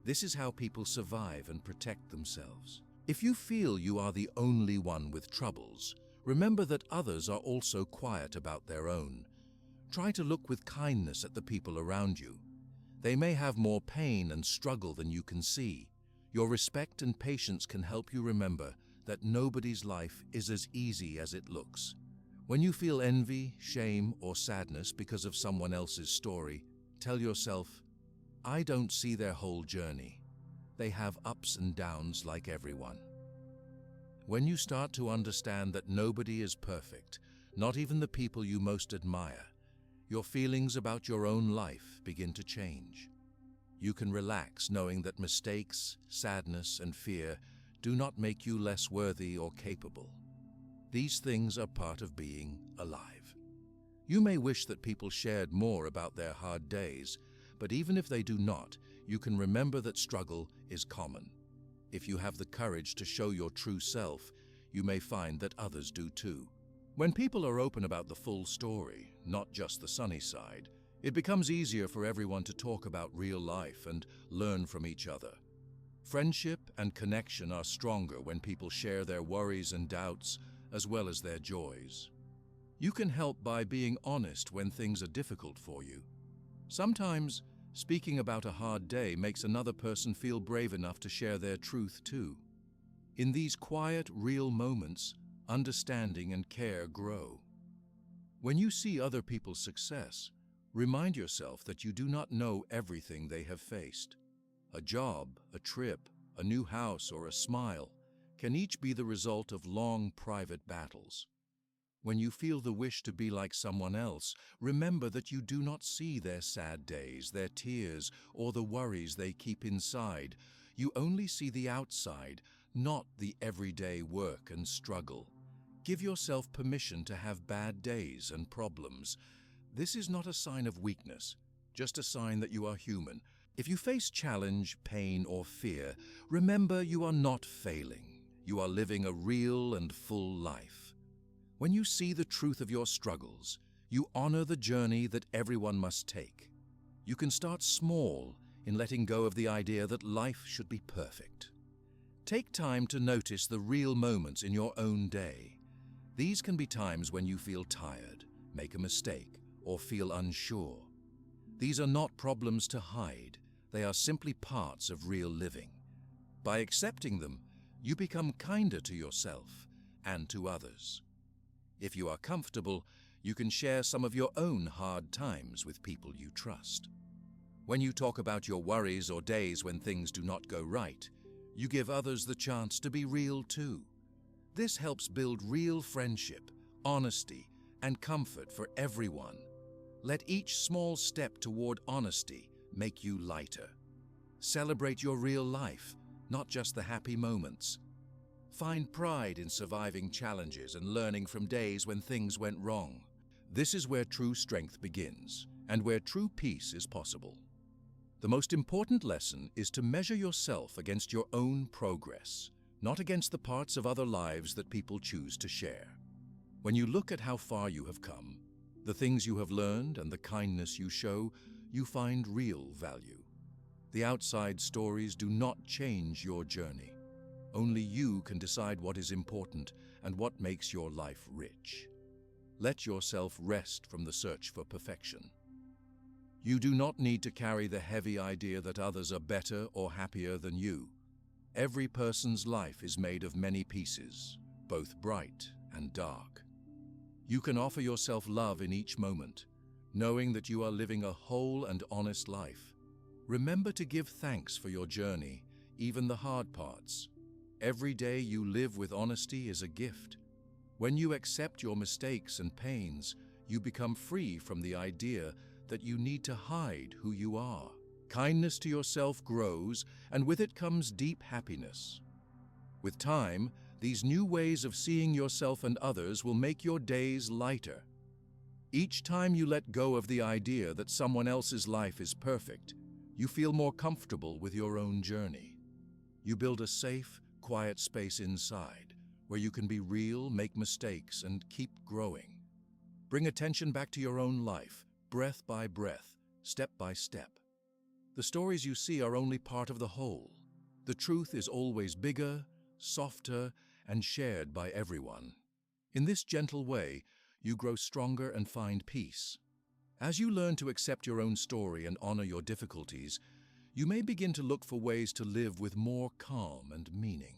This is how people survive and protect themselves. If you feel you are the only one with troubles, remember that others are also quiet about their own. Try to look with kindness at the people around you. They may have more pain and struggle than you can see. Your respect and patience can help you remember that nobody's life is as easy as it looks. When you feel envy, shame, or sadness because of someone else's story, tell yourself, I don't see their whole journey. They have ups and downs like everyone. When you start to understand that nobody is perfect, not even the people you most admire, your feelings about your own life begin to change. You can relax knowing that mistakes, sadness, and fear do not make you less worthy or capable. These things are part of being alive. You may wish that people shared more about their hard days, but even if they do not, you can remember that struggle is common. If you have the courage to show your true self, you may find that others do too. When people are open about the full story, not just the sunny side, it becomes easier for everyone to talk about real life and learn from each other. Friendship and connection are stronger when people share their worries and doubts as well as their joys. You can help by being honest when things are difficult for you. Sometimes, speaking about a hard day makes another person feel brave enough to share their truth too. In these quiet, real moments, understanding and care grow. When you see other people's success, remind yourself that you do not know everything they have faced. A job, a trip, a new house, or a smile can each be the result of long, private battles. When you feel the wish to be like someone else, remember that you do not see their sad days, their tears, or the worries they keep inside. You only see the outside, not the everyday work and struggle. Give yourself permission to have bad days and problems. This is not a sign of weakness, just a sign that you are human. If you face challenge, pain, or fear, remember you are not failing. You are living a real and full life. When you see the truth of your struggles, you honor the journey that everyone must take. You can start small in letting go of the idea that life should be perfect. Take time to notice the real moments in your own day. These can be times when you feel tired, make a mistake, or feel unsure. These are not problems to hide. They are simply parts of real living. By accepting them, you become kinder to yourself and to others. If you are comfortable, you can share some of your own hard times with people you trust. When you talk about your worries or days when things do not go right, you give others the chance to be real too. This helps build real friendship, honesty, and comfort for everyone. Let each small step toward honesty make you lighter. Celebrate your real life, not just the happy moments. Find pride in surviving challenges and learning from days when things went wrong. This is where true strength begins, and where true peace is possible. The most important lesson is to measure yourself against your own progress, not against the parts of other lives that people choose to share. When you look at how far you have come, the things you have learned and the kindness you show, you find real value. The outside stories do not change your journey. Only you can decide what is important and what makes your life rich. Let yourself rest from the search for perfection. You do not need to carry the heavy idea that others are better or happier than you. Every person's life is made of many pieces, both bright and dark. You can offer yourself love in each moment, knowing that you are living a whole and honest life. Remember to give thanks for your journey, even the hard parts. Every day you live with honesty is a gift. When you accept your mistakes and pains, you become free from the idea that you need to hide who you are. Kindness to yourself grows, and with it comes deep happiness. With time, these new ways of seeing yourself and others will make your days lighter. Each time you let go of the idea that someone else's life is perfect, you feel more comfortable with your own journey. You build a safe, quiet space inside, where you can be real, make mistakes, and keep growing. Bring attention back to your own life, breath by breath, step by step. The stories you see are only part of the whole. The truth is always bigger, softer, and shared by everyone. In this gentle way, you grow stronger and find peace. As you learn to accept your own story and honor your difficulties, you may begin to look for ways to live with more calm and meaning.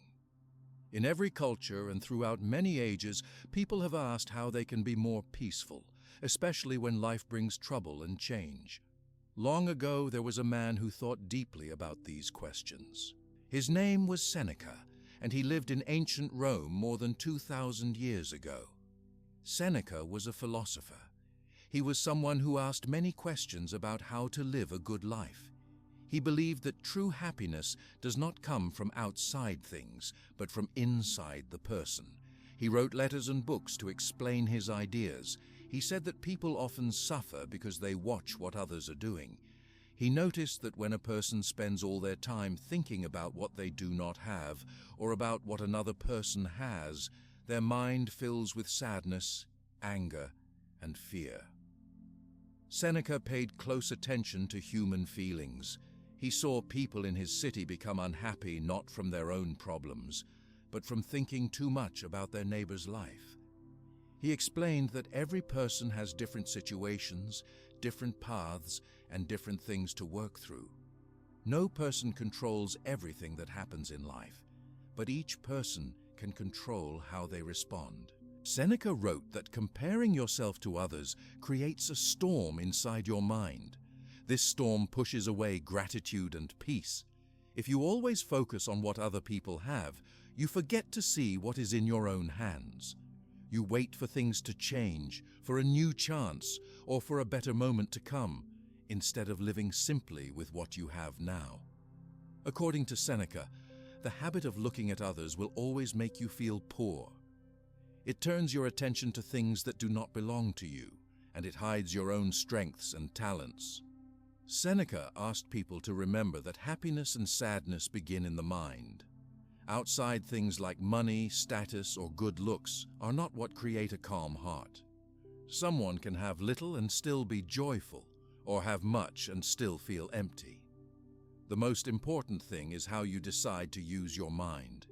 In every culture and throughout many ages, people have asked how they can be more peaceful, especially when life brings trouble and change. Long ago, there was a man who thought deeply about these questions. His name was Seneca, and he lived in ancient Rome more than 2,000 years ago. Seneca was a philosopher. He was someone who asked many questions about how to live a good life. He believed that true happiness does not come from outside things, but from inside the person. He wrote letters and books to explain his ideas. He said that people often suffer because they watch what others are doing. He noticed that when a person spends all their time thinking about what they do not have, or about what another person has, their mind fills with sadness, anger, and fear. Seneca paid close attention to human feelings. He saw people in his city become unhappy not from their own problems, but from thinking too much about their neighbor's life. He explained that every person has different situations, different paths, and different things to work through. No person controls everything that happens in life, but each person can control how they respond. Seneca wrote that comparing yourself to others creates a storm inside your mind. This storm pushes away gratitude and peace. If you always focus on what other people have, you forget to see what is in your own hands. You wait for things to change, for a new chance, or for a better moment to come, instead of living simply with what you have now. According to Seneca, the habit of looking at others will always make you feel poor. It turns your attention to things that do not belong to you, and it hides your own strengths and talents. Seneca asked people to remember that happiness and sadness begin in the mind. Outside things like money, status, or good looks are not what create a calm heart. Someone can have little and still be joyful, or have much and still feel empty. The most important thing is how you decide to use your mind.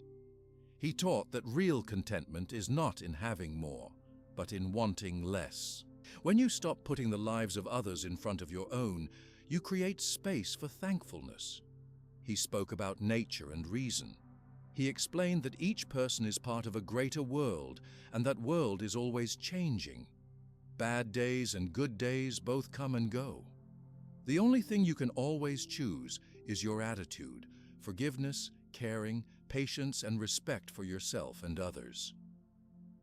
He taught that real contentment is not in having more, but in wanting less. When you stop putting the lives of others in front of your own, you create space for thankfulness. He spoke about nature and reason. He explained that each person is part of a greater world, and that world is always changing. Bad days and good days both come and go. The only thing you can always choose is your attitude, forgiveness, caring, patience, and respect for yourself and others.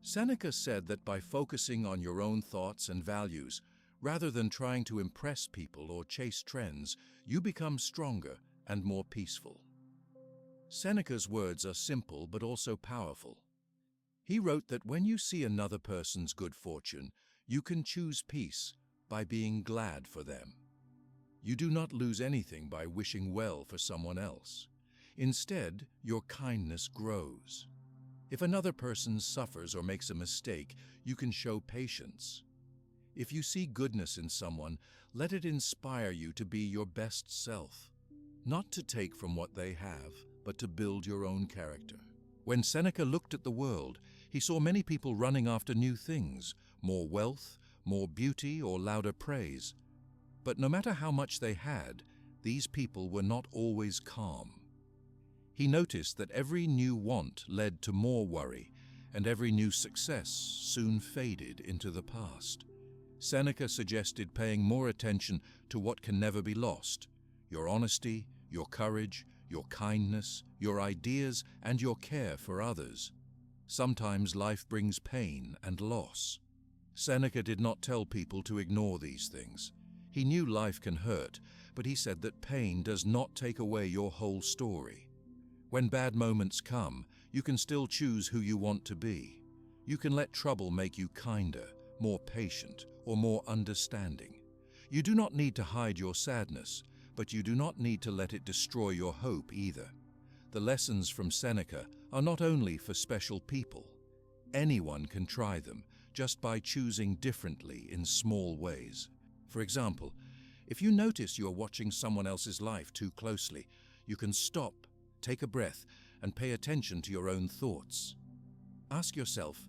Seneca said that by focusing on your own thoughts and values, rather than trying to impress people or chase trends, you become stronger and more peaceful. Seneca's words are simple but also powerful. He wrote that when you see another person's good fortune, you can choose peace by being glad for them. You do not lose anything by wishing well for someone else. Instead, your kindness grows. If another person suffers or makes a mistake, you can show patience. If you see goodness in someone, let it inspire you to be your best self. Not to take from what they have, but to build your own character. When Seneca looked at the world, he saw many people running after new things, more wealth, more beauty, or louder praise. But no matter how much they had, these people were not always calm. He noticed that every new want led to more worry, and every new success soon faded into the past. Seneca suggested paying more attention to what can never be lost: your honesty, your courage, your kindness, your ideas, and your care for others. Sometimes life brings pain and loss. Seneca did not tell people to ignore these things. He knew life can hurt, but he said that pain does not take away your whole story. When bad moments come, you can still choose who you want to be. You can let trouble make you kinder, more patient, or more understanding. You do not need to hide your sadness, but you do not need to let it destroy your hope either. The lessons from Seneca are not only for special people. Anyone can try them just by choosing differently in small ways. For example, if you notice you're watching someone else's life too closely, you can stop, take a breath, and pay attention to your own thoughts. Ask yourself,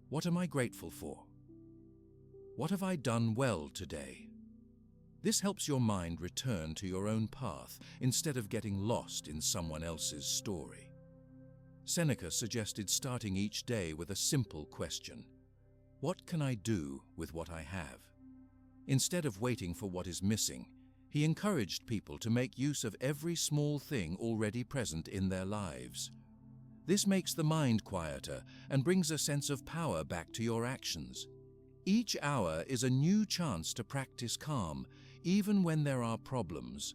what am I grateful for? What have I done well today? This helps your mind return to your own path instead of getting lost in someone else's story. Seneca suggested starting each day with a simple question: what can I do with what I have? Instead of waiting for what is missing, he encouraged people to make use of every small thing already present in their lives. This makes the mind quieter and brings a sense of power back to your actions. Each hour is a new chance to practice calm, even when there are problems.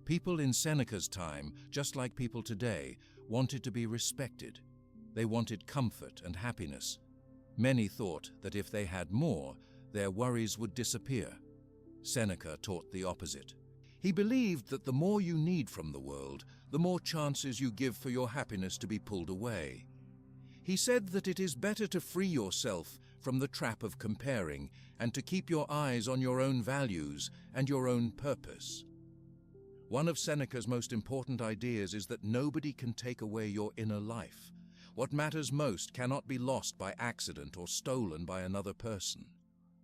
People in Seneca's time, just like people today, wanted to be respected. They wanted comfort and happiness. Many thought that if they had more, their worries would disappear. Seneca taught the opposite. He believed that the more you need from the world, the more chances you give for your happiness to be pulled away. He said that it is better to free yourself from the trap of comparing and to keep your eyes on your own values and your own purpose. One of Seneca's most important ideas is that nobody can take away your inner life. What matters most cannot be lost by accident or stolen by another person.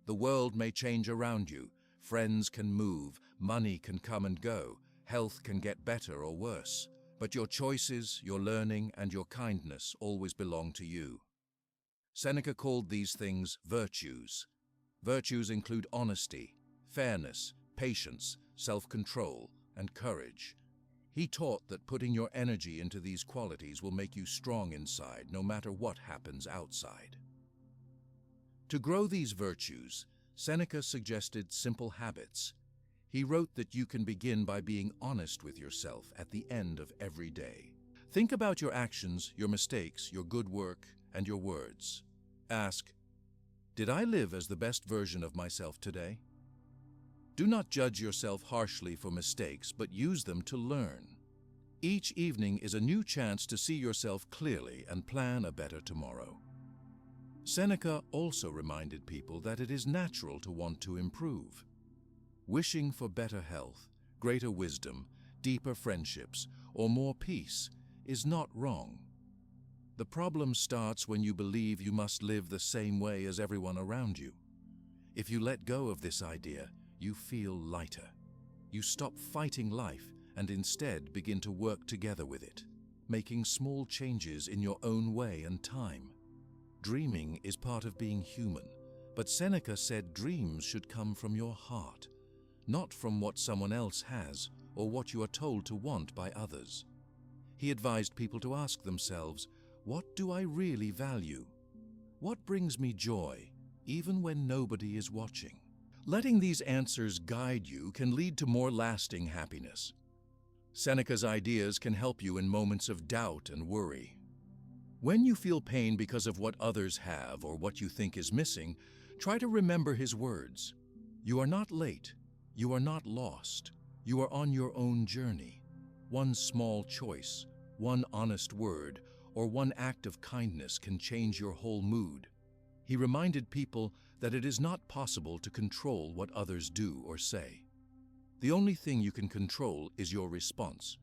The world may change around you. Friends can move, money can come and go, health can get better or worse. But your choices, your learning, and your kindness always belong to you. Seneca called these things virtues. Virtues include honesty, fairness, patience, self-control, and courage. He taught that putting your energy into these qualities will make you strong inside, no matter what happens outside. To grow these virtues, Seneca suggested simple habits. He wrote that you can begin by being honest with yourself at the end of every day. Think about your actions, your mistakes, your good work, and your words. Ask, did I live as the best version of myself today? Do not judge yourself harshly for mistakes, but use them to learn. Each evening is a new chance to see yourself clearly and plan a better tomorrow. Seneca also reminded people that it is natural to want to improve. Wishing for better health, greater wisdom, deeper friendships, or more peace is not wrong. The problem starts when you believe you must live the same way as everyone around you. If you let go of this idea, you feel lighter. You stop fighting life and instead begin to work together with it, making small changes in your own way and time. Dreaming is part of being human, but Seneca said dreams should come from your heart, not from what someone else has or what you are told to want by others. He advised people to ask themselves, what do I really value? What brings me joy, even when nobody is watching? Letting these answers guide you can lead to more lasting happiness. Seneca's ideas can help you in moments of doubt and worry. When you feel pain because of what others have or what you think is missing, try to remember his words. You are not late. You are not lost. You are on your own journey. One small choice, one honest word, or one act of kindness can change your whole mood. He reminded people that it is not possible to control what others do or say. The only thing you can control is your response.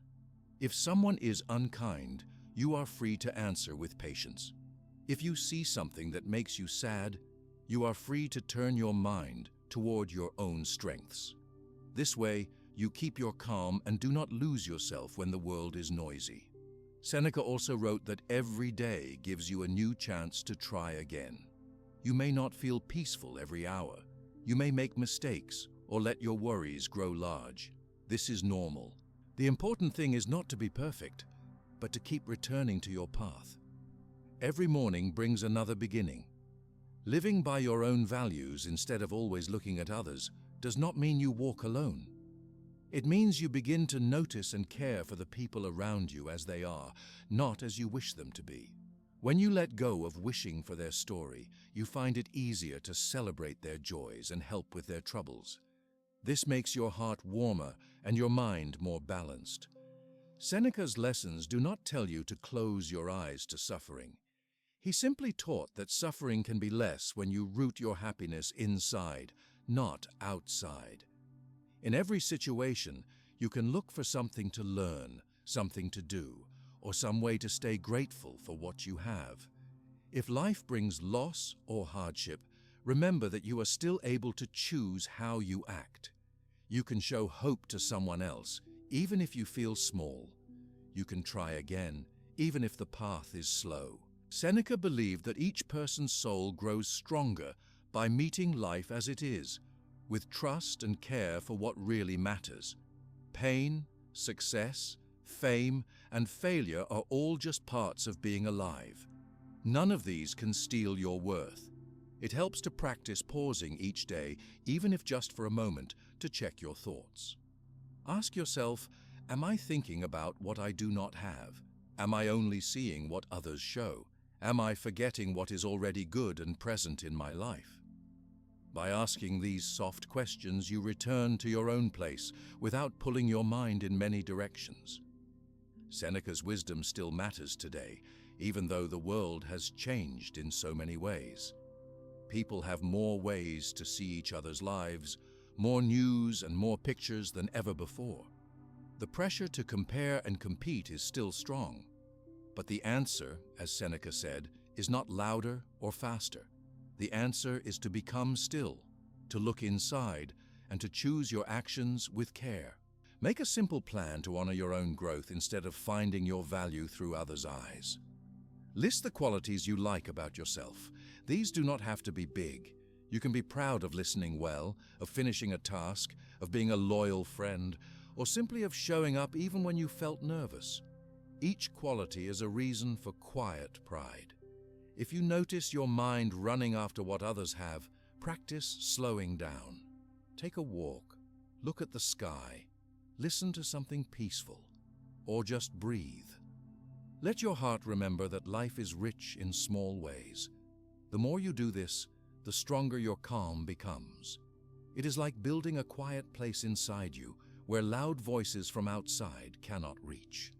If someone is unkind, you are free to answer with patience. If you see something that makes you sad, you are free to turn your mind toward your own strengths. This way, you keep your calm and do not lose yourself when the world is noisy. Seneca also wrote that every day gives you a new chance to try again. You may not feel peaceful every hour. You may make mistakes or let your worries grow large. This is normal. The important thing is not to be perfect, but to keep returning to your path. Every morning brings another beginning. Living by your own values instead of always looking at others does not mean you walk alone. It means you begin to notice and care for the people around you as they are, not as you wish them to be. When you let go of wishing for their story, you find it easier to celebrate their joys and help with their troubles. This makes your heart warmer and your mind more balanced. Seneca's lessons do not tell you to close your eyes to suffering. He simply taught that suffering can be less when you root your happiness inside, not outside. In every situation, you can look for something to learn, something to do, or some way to stay grateful for what you have. If life brings loss or hardship, remember that you are still able to choose how you act. You can show hope to someone else, even if you feel small. You can try again, even if the path is slow. Seneca believed that each person's soul grows stronger by meeting life as it is, with trust and care for what really matters. Pain, success, fame, and failure are all just parts of being alive. None of these can steal your worth. It helps to practice pausing each day, even if just for a moment, to check your thoughts. Ask yourself, am I thinking about what I do not have? Am I only seeing what others show? Am I forgetting what is already good and present in my life? By asking these soft questions, you return to your own place without pulling your mind in many directions. Seneca's wisdom still matters today, even though the world has changed in so many ways. People have more ways to see each other's lives, more news and more pictures than ever before. The pressure to compare and compete is still strong. But the answer, as Seneca said, is not louder or faster. The answer is to become still, to look inside, and to choose your actions with care. Make a simple plan to honor your own growth instead of finding your value through others' eyes. List the qualities you like about yourself. These do not have to be big. You can be proud of listening well, of finishing a task, of being a loyal friend, or simply of showing up even when you felt nervous. Each quality is a reason for quiet pride. If you notice your mind running after what others have, practice slowing down. Take a walk, look at the sky, listen to something peaceful, or just breathe. Let your heart remember that life is rich in small ways. The more you do this, the stronger your calm becomes. It is like building a quiet place inside you where loud voices from outside cannot reach.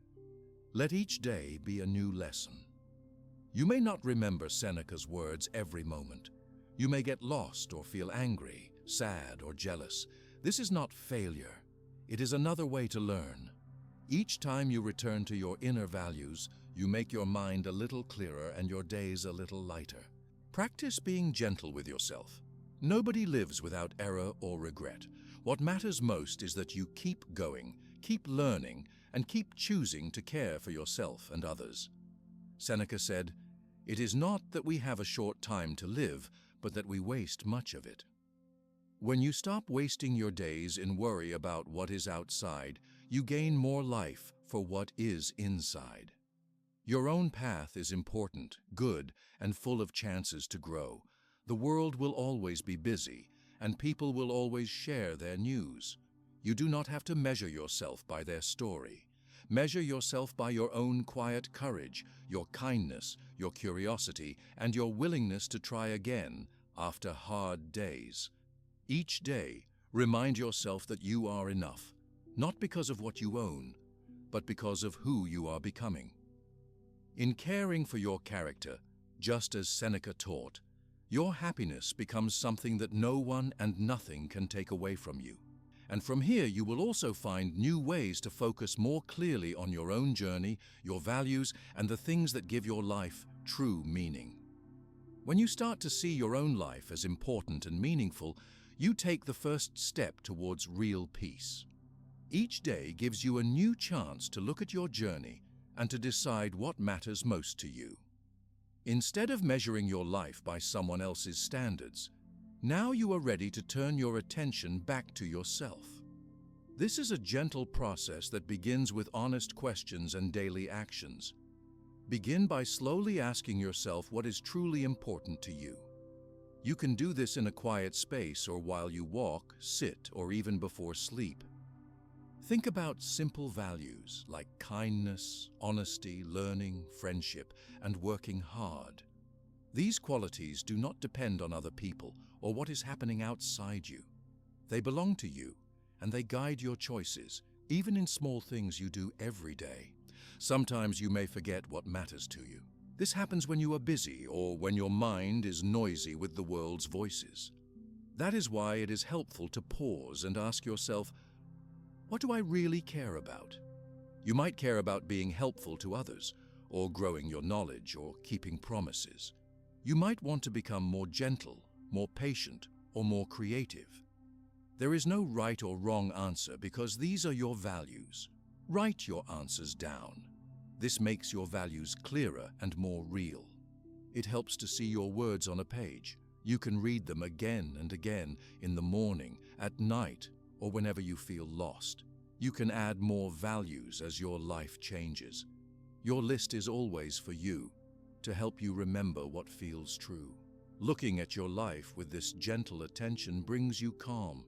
Let each day be a new lesson. You may not remember Seneca's words every moment. You may get lost or feel angry, sad, or jealous. This is not failure. It is another way to learn. Each time you return to your inner values, you make your mind a little clearer and your days a little lighter. Practice being gentle with yourself. Nobody lives without error or regret. What matters most is that you keep going, keep learning, and keep choosing to care for yourself and others. Seneca said, "It is not that we have a short time to live, but that we waste much of it." When you stop wasting your days in worry about what is outside, you gain more life for what is inside. Your own path is important, good, and full of chances to grow. The world will always be busy, and people will always share their news. You do not have to measure yourself by their story. Measure yourself by your own quiet courage, your kindness, your curiosity, and your willingness to try again after hard days. Each day, remind yourself that you are enough, not because of what you own, but because of who you are becoming. In caring for your character, just as Seneca taught, your happiness becomes something that no one and nothing can take away from you. And from here, you will also find new ways to focus more clearly on your own journey, your values, and the things that give your life true meaning. When you start to see your own life as important and meaningful, you take the first step towards real peace. Each day gives you a new chance to look at your journey and to decide what matters most to you. Instead of measuring your life by someone else's standards, now you are ready to turn your attention back to yourself. This is a gentle process that begins with honest questions and daily actions. Begin by slowly asking yourself what is truly important to you. You can do this in a quiet space or while you walk, sit, or even before sleep. Think about simple values like kindness, honesty, learning, friendship, and working hard. These qualities do not depend on other people or what is happening outside you. They belong to you, and they guide your choices, even in small things you do every day. Sometimes you may forget what matters to you. This happens when you are busy or when your mind is noisy with the world's voices. That is why it is helpful to pause and ask yourself, what do I really care about? You might care about being helpful to others, or growing your knowledge, or keeping promises. You might want to become more gentle, more patient, or more creative. There is no right or wrong answer because these are your values. Write your answers down. This makes your values clearer and more real. It helps to see your words on a page. You can read them again and again in the morning, at night, or whenever you feel lost. You can add more values as your life changes. Your list is always for you, to help you remember what feels true. Looking at your life with this gentle attention brings you calm.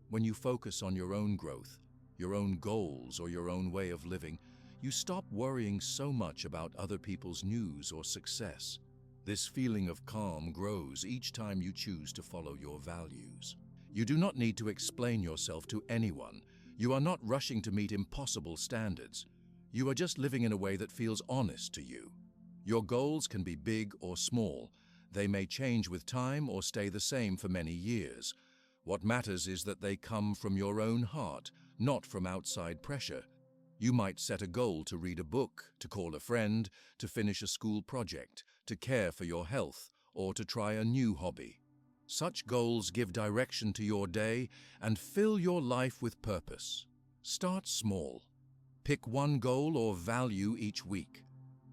When you focus on your own growth, your own goals, or your own way of living, you stop worrying so much about other people's news or success. This feeling of calm grows each time you choose to follow your values. You do not need to explain yourself to anyone. You are not rushing to meet impossible standards. You are just living in a way that feels honest to you. Your goals can be big or small. They may change with time or stay the same for many years. What matters is that they come from your own heart, not from outside pressure. You might set a goal to read a book, to call a friend, to finish a school project, to care for your health, or to try a new hobby. Such goals give direction to your day and fill your life with purpose. Start small. Pick one goal or value each week.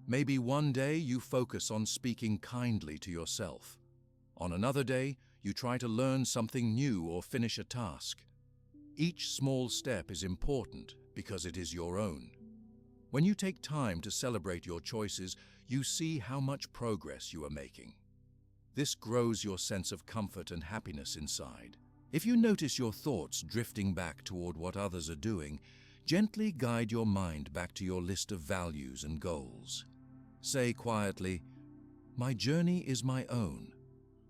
Maybe one day you focus on speaking kindly to yourself. On another day, you try to learn something new or finish a task. Each small step is important because it is your own. When you take time to celebrate your choices, you see how much progress you are making. This grows your sense of comfort and happiness inside. If you notice your thoughts drifting back toward what others are doing, gently guide your mind back to your list of values and goals. Say quietly, "My journey is my own.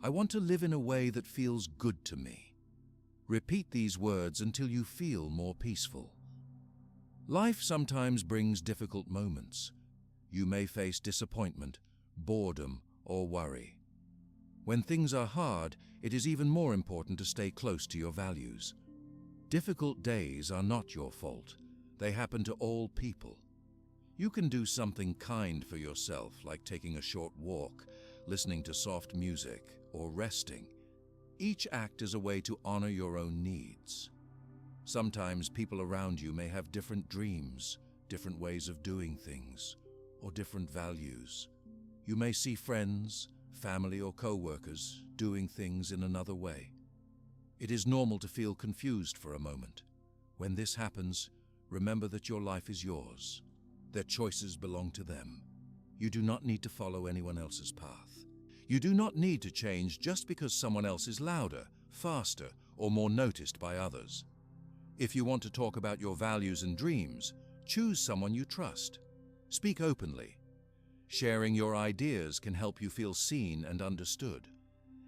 I want to live in a way that feels good to me." Repeat these words until you feel more peaceful. Life sometimes brings difficult moments. You may face disappointment, boredom, or worry. When things are hard, it is even more important to stay close to your values. Difficult days are not your fault. They happen to all people. You can do something kind for yourself, like taking a short walk, listening to soft music, or resting. Each act is a way to honor your own needs. Sometimes people around you may have different dreams, different ways of doing things, or different values. You may see friends, family, or co-workers doing things in another way. It is normal to feel confused for a moment. When this happens, remember that your life is yours. Their choices belong to them. You do not need to follow anyone else's path. You do not need to change just because someone else is louder, faster, or more noticed by others. If you want to talk about your values and dreams, choose someone you trust. Speak openly. Sharing your ideas can help you feel seen and understood.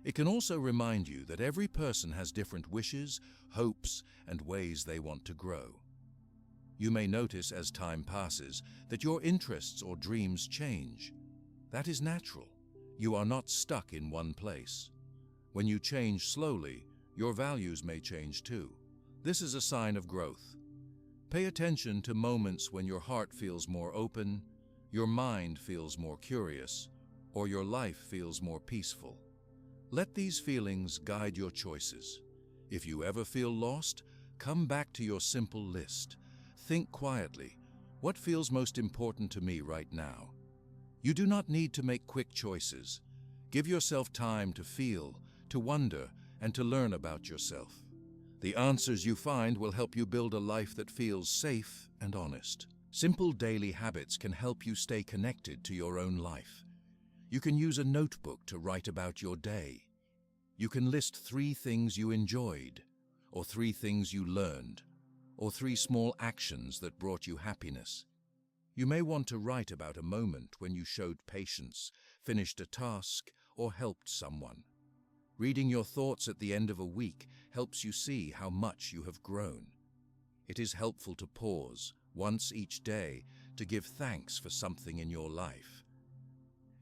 It can also remind you that every person has different wishes, hopes, and ways they want to grow. You may notice as time passes that your interests or dreams change. That is natural. You are not stuck in one place. When you change slowly, your values may change too. This is a sign of growth. Pay attention to moments when your heart feels more open, your mind feels more curious, or your life feels more peaceful. Let these feelings guide your choices. If you ever feel lost, come back to your simple list. Think quietly, what feels most important to me right now? You do not need to make quick choices. Give yourself time to feel, to wonder, and to learn about yourself. The answers you find will help you build a life that feels safe and honest. Simple daily habits can help you stay connected to your own life. You can use a notebook to write about your day. You can list 3 things you enjoyed, or 3 things you learned, or 3 small actions that brought you happiness. You may want to write about a moment when you showed patience, finished a task, or helped someone. Reading your thoughts at the end of a week helps you see how much you have grown. it is helpful to pause once each day to give thanks for something in your life.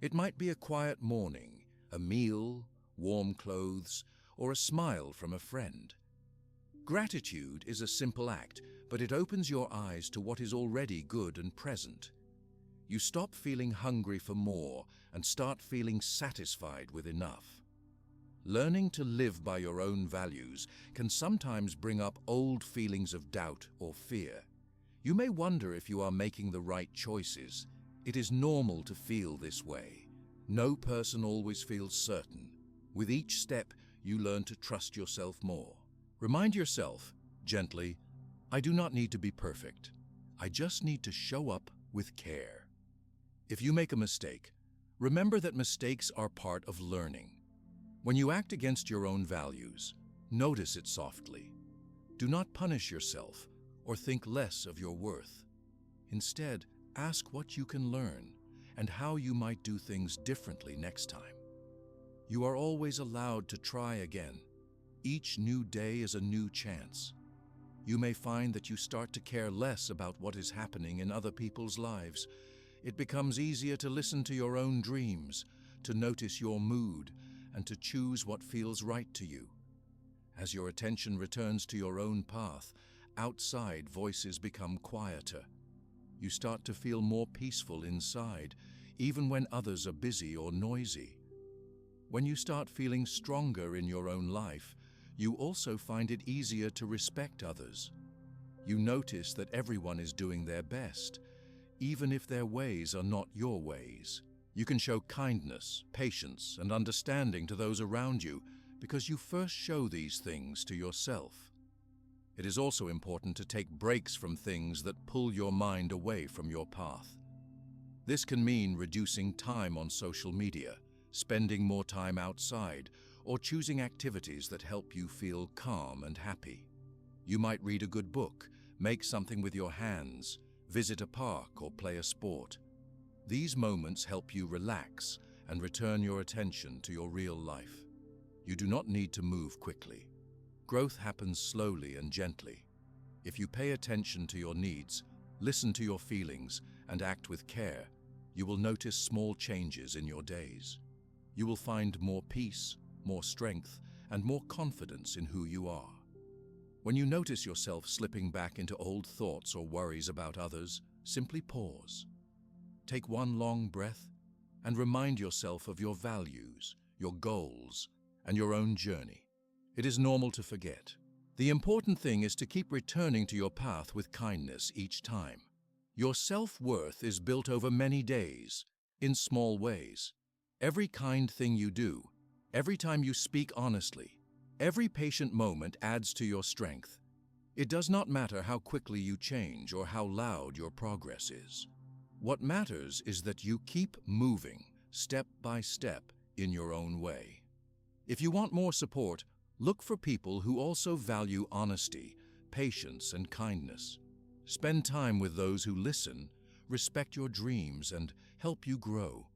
It might be a quiet morning, a meal, warm clothes, or a smile from a friend. Gratitude is a simple act, but it opens your eyes to what is already good and present. You stop feeling hungry for more and start feeling satisfied with enough. Learning to live by your own values can sometimes bring up old feelings of doubt or fear. You may wonder if you are making the right choices. It is normal to feel this way. No person always feels certain. With each step, you learn to trust yourself more. Remind yourself, gently, I do not need to be perfect. I just need to show up with care. If you make a mistake, remember that mistakes are part of learning. When you act against your own values, notice it softly. Do not punish yourself or think less of your worth. Instead, ask what you can learn and how you might do things differently next time. You are always allowed to try again. Each new day is a new chance. You may find that you start to care less about what is happening in other people's lives. It becomes easier to listen to your own dreams, to notice your mood, and to choose what feels right to you. As your attention returns to your own path, outside voices become quieter. You start to feel more peaceful inside, even when others are busy or noisy. When you start feeling stronger in your own life, you also find it easier to respect others. You notice that everyone is doing their best, even if their ways are not your ways. You can show kindness, patience, and understanding to those around you because you first show these things to yourself. It is also important to take breaks from things that pull your mind away from your path. This can mean reducing time on social media, spending more time outside, or choosing activities that help you feel calm and happy. You might read a good book, make something with your hands, visit a park, or play a sport. These moments help you relax and return your attention to your real life. You do not need to move quickly. Growth happens slowly and gently. If you pay attention to your needs, listen to your feelings, and act with care, you will notice small changes in your days. You will find more peace, more strength, and more confidence in who you are. When you notice yourself slipping back into old thoughts or worries about others, simply pause. Take one long breath and remind yourself of your values, your goals, and your own journey. It is normal to forget. The important thing is to keep returning to your path with kindness each time. Your self-worth is built over many days, in small ways. Every kind thing you do, every time you speak honestly, every patient moment adds to your strength. It does not matter how quickly you change or how loud your progress is. What matters is that you keep moving, step by step, in your own way. If you want more support, look for people who also value honesty, patience, and kindness. Spend time with those who listen, respect your dreams, and help you grow.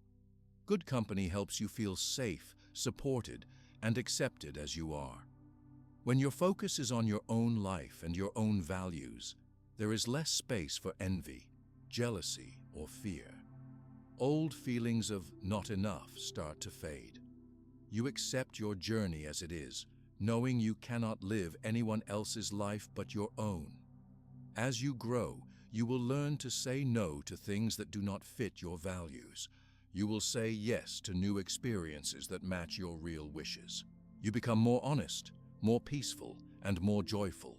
Good company helps you feel safe, supported, and accepted as you are. When your focus is on your own life and your own values, there is less space for envy, jealousy, or fear. Old feelings of not enough start to fade. You accept your journey as it is, knowing you cannot live anyone else's life but your own. As you grow, you will learn to say no to things that do not fit your values. You will say yes to new experiences that match your real wishes. You become more honest, more peaceful, and more joyful.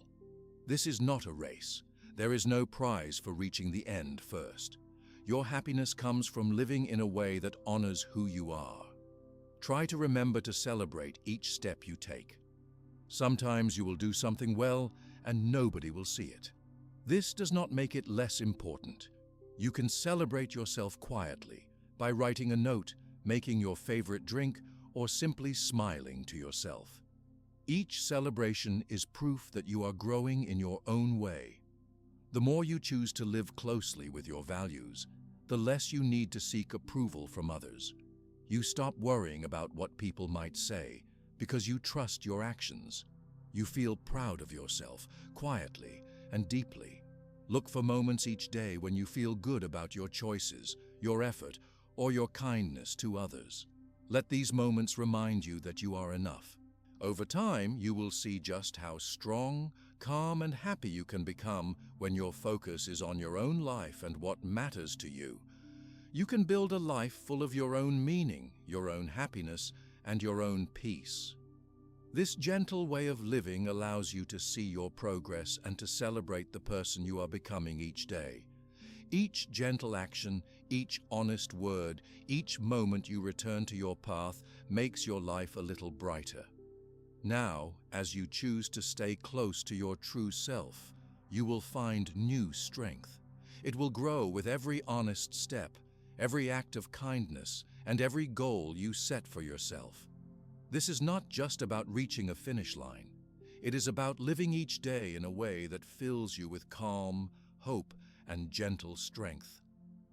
This is not a race. There is no prize for reaching the end first. Your happiness comes from living in a way that honors who you are. Try to remember to celebrate each step you take. Sometimes you will do something well and nobody will see it. This does not make it less important. You can celebrate yourself quietly by writing a note, making your favorite drink, or simply smiling to yourself. Each celebration is proof that you are growing in your own way. The more you choose to live closely with your values, the less you need to seek approval from others. You stop worrying about what people might say because you trust your actions. You feel proud of yourself quietly and deeply. Look for moments each day when you feel good about your choices, your effort, or your kindness to others. Let these moments remind you that you are enough. Over time, you will see just how strong, calm, and happy you can become when your focus is on your own life and what matters to you. You can build a life full of your own meaning, your own happiness, and your own peace. This gentle way of living allows you to see your progress and to celebrate the person you are becoming each day. Each gentle action, each honest word, each moment you return to your path makes your life a little brighter. Now, as you choose to stay close to your true self, you will find new strength. It will grow with every honest step, every act of kindness, and every goal you set for yourself. This is not just about reaching a finish line. It is about living each day in a way that fills you with calm, hope, and gentle strength.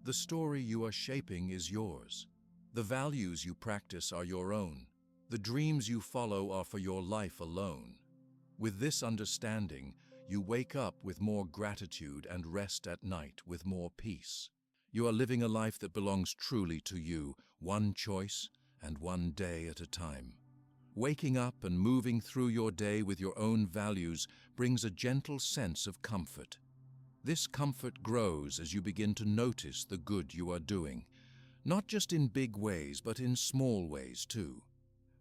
The story you are shaping is yours. The values you practice are your own. The dreams you follow are for your life alone. With this understanding, you wake up with more gratitude and rest at night with more peace. You are living a life that belongs truly to you, one choice and one day at a time. Waking up and moving through your day with your own values brings a gentle sense of comfort. This comfort grows as you begin to notice the good you are doing, not just in big ways, but in small ways too.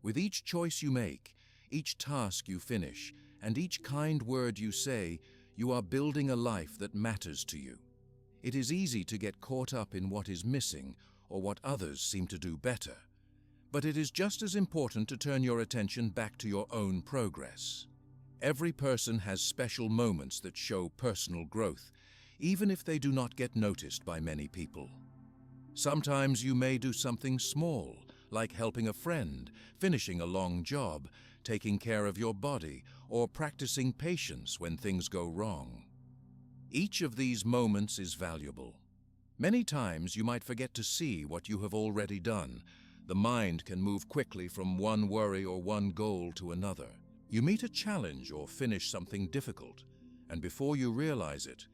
With each choice you make, each task you finish, and each kind word you say, you are building a life that matters to you. It is easy to get caught up in what is missing or what others seem to do better. But it is just as important to turn your attention back to your own progress. Every person has special moments that show personal growth, even if they do not get noticed by many people. Sometimes you may do something small, like helping a friend, finishing a long job, taking care of your body, or practicing patience when things go wrong. Each of these moments is valuable. Many times you might forget to see what you have already done. The mind can move quickly from one worry or one goal to another. You meet a challenge or finish something difficult, and before you realize it,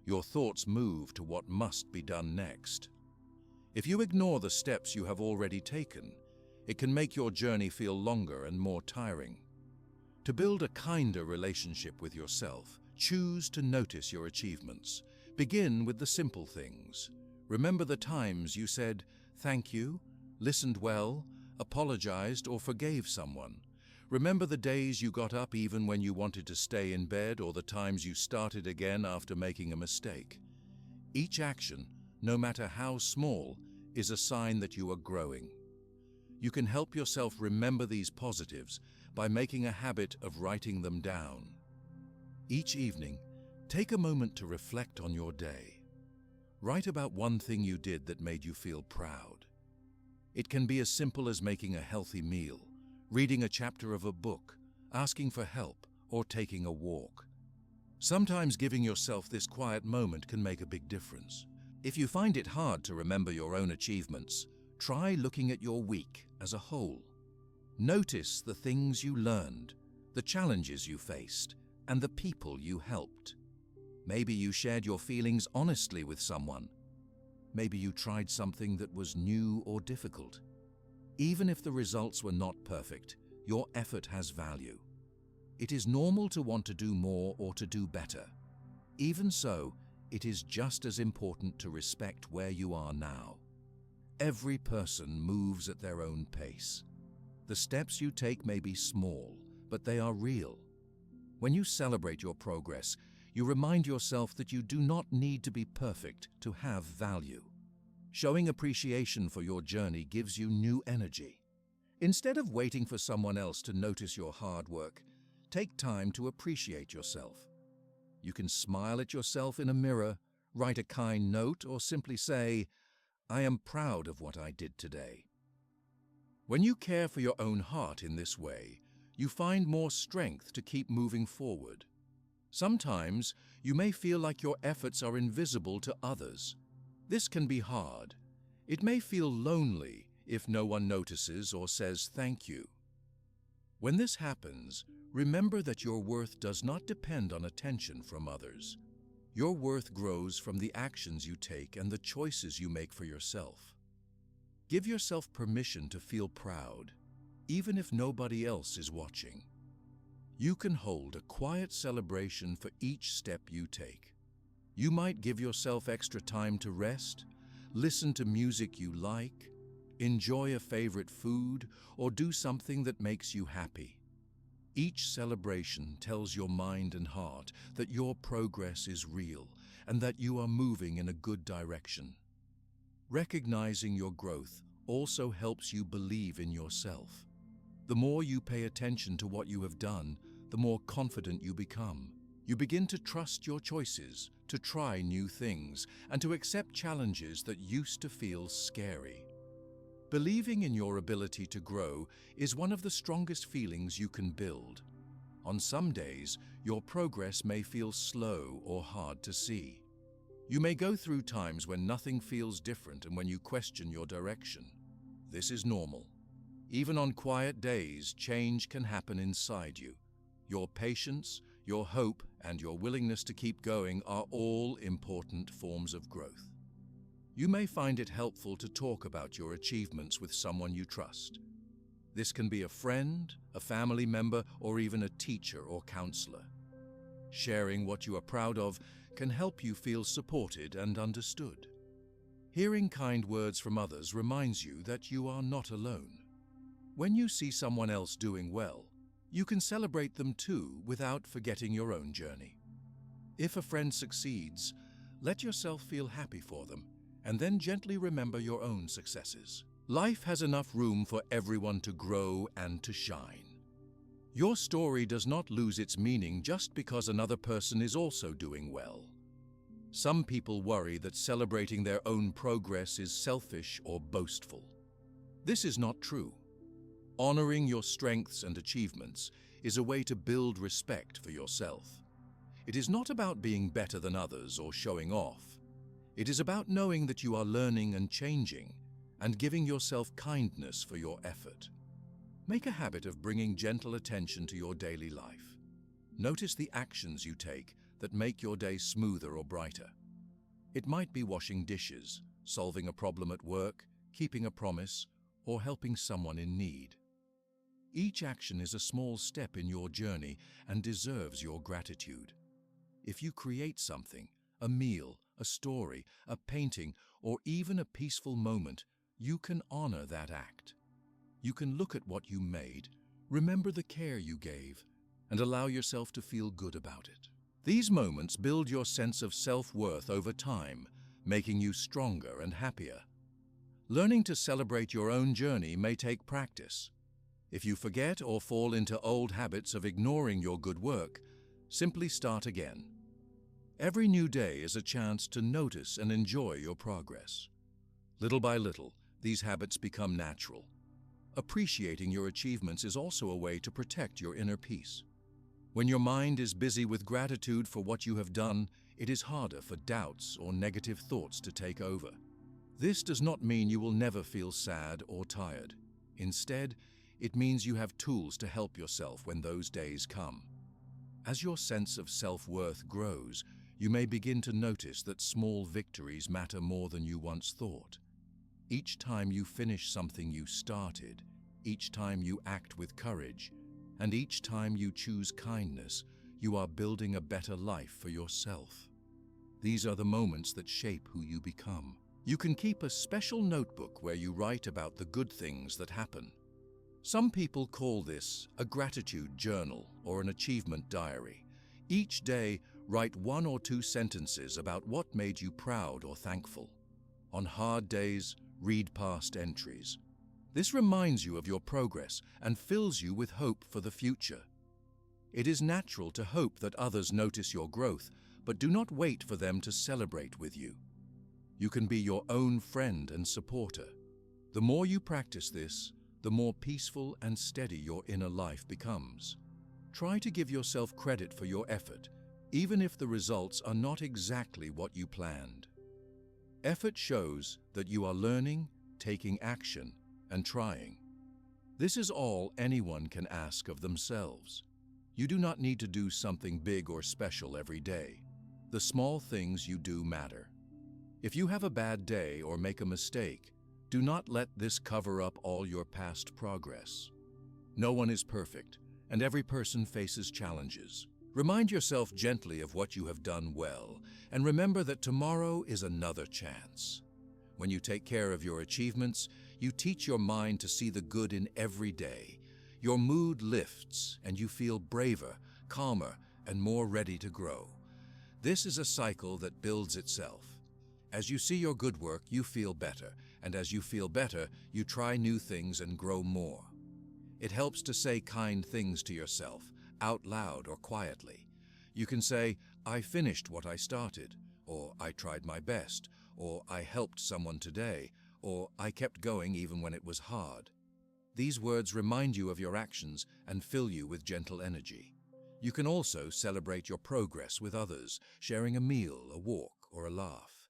your thoughts move to what must be done next. If you ignore the steps you have already taken, it can make your journey feel longer and more tiring. To build a kinder relationship with yourself, choose to notice your achievements. Begin with the simple things. Remember the times you said, "Thank you," listened well, apologized, or forgave someone. Remember the days you got up even when you wanted to stay in bed, or the times you started again after making a mistake. Each action, no matter how small, is a sign that you are growing. You can help yourself remember these positives by making a habit of writing them down. Each evening, take a moment to reflect on your day. Write about one thing you did that made you feel proud. It can be as simple as making a healthy meal, reading a chapter of a book, asking for help, or taking a walk. Sometimes giving yourself this quiet moment can make a big difference. If you find it hard to remember your own achievements, try looking at your week as a whole. Notice the things you learned, the challenges you faced, and the people you helped. Maybe you shared your feelings honestly with someone. Maybe you tried something that was new or difficult. Even if the results were not perfect, your effort has value. It is normal to want to do more or to do better. Even so, it is just as important to respect where you are now. Every person moves at their own pace. The steps you take may be small, but they are real. When you celebrate your progress, you remind yourself that you do not need to be perfect to have value. Showing appreciation for your journey gives you new energy. Instead of waiting for someone else to notice your hard work, take time to appreciate yourself. You can smile at yourself in a mirror, write a kind note, or simply say, "I am proud of what I did today." When you care for your own heart in this way, you find more strength to keep moving forward. Sometimes you may feel like your efforts are invisible to others. This can be hard. It may feel lonely if no one notices or says thank you. When this happens, remember that your worth does not depend on attention from others. Your worth grows from the actions you take and the choices you make for yourself. Give yourself permission to feel proud, even if nobody else is watching. You can hold a quiet celebration for each step you take. You might give yourself extra time to rest, listen to music you like, enjoy a favorite food, or do something that makes you happy. Each celebration tells your mind and heart that your progress is real and that you are moving in a good direction. Recognizing your growth also helps you believe in yourself. The more you pay attention to what you have done, the more confident you become. You begin to trust your choices, to try new things, and to accept challenges that used to feel scary. Believing in your ability to grow is one of the strongest feelings you can build. On some days, your progress may feel slow or hard to see. You may go through times when nothing feels different and when you question your direction. This is normal. Even on quiet days, change can happen inside you. Your patience, your hope, and your willingness to keep going are all important forms of growth. You may find it helpful to talk about your achievements with someone you trust. This can be a friend, a family member, or even a teacher or counselor. Sharing what you are proud of can help you feel supported and understood. Hearing kind words from others reminds you that you are not alone. When you see someone else doing well, you can celebrate them too without forgetting your own journey. If a friend succeeds, let yourself feel happy for them, and then gently remember your own successes. Life has enough room for everyone to grow and to shine. Your story does not lose its meaning just because another person is also doing well. Some people worry that celebrating their own progress is selfish or boastful. This is not true. Honoring your strengths and achievements is a way to build respect for yourself. It is not about being better than others or showing off. It is about knowing that you are learning and changing, and giving yourself kindness for your effort. Make a habit of bringing gentle attention to your daily life. Notice the actions you take that make your day smoother or brighter. It might be washing dishes, solving a problem at work, keeping a promise, or helping someone in need. Each action is a small step in your journey and deserves your gratitude. If you create something, a meal, a story, a painting, or even a peaceful moment, you can honor that act. You can look at what you made, remember the care you gave, and allow yourself to feel good about it. These moments build your sense of self-worth over time, making you stronger and happier. Learning to celebrate your own journey may take practice. If you forget or fall into old habits of ignoring your good work, simply start again. Every new day is a chance to notice and enjoy your progress. Little by little, these habits become natural. Appreciating your achievements is also a way to protect your inner peace. When your mind is busy with gratitude for what you have done, it is harder for doubts or negative thoughts to take over. This does not mean you will never feel sad or tired. Instead, it means you have tools to help yourself when those days come. As your sense of self-worth grows, you may begin to notice that small victories matter more than you once thought. Each time you finish something you started, each time you act with courage, and each time you choose kindness, you are building a better life for yourself. These are the moments that shape who you become. You can keep a special notebook where you write about the good things that happen. Some people call this a gratitude journal or an achievement diary. Each day, write 1 or 2 sentences about what made you proud or thankful. On hard days, read past entries. This reminds you of your progress and fills you with hope for the future. It is natural to hope that others notice your growth, but do not wait for them to celebrate with you. You can be your own friend and supporter. The more you practice this, the more peaceful and steady your inner life becomes. Try to give yourself credit for your effort, even if the results are not exactly what you planned. Effort shows that you are learning, taking action, and trying. This is all anyone can ask of themselves. You do not need to do something big or special every day. The small things you do matter. If you have a bad day or make a mistake, do not let this cover up all your past progress. No one is perfect, and every person faces challenges. Remind yourself gently of what you have done well, and remember that tomorrow is another chance. When you take care of your achievements, you teach your mind to see the good in every day. Your mood lifts, and you feel braver, calmer, and more ready to grow. This is a cycle that builds itself. As you see your good work, you feel better, and as you feel better, you try new things and grow more. It helps to say kind things to yourself, out loud or quietly. You can say, "I finished what I started," or "I tried my best," or "I helped someone today," or "I kept going even when it was hard." These words remind you of your actions and fill you with gentle energy. You can also celebrate your progress with others, sharing a meal, a walk, or a laugh.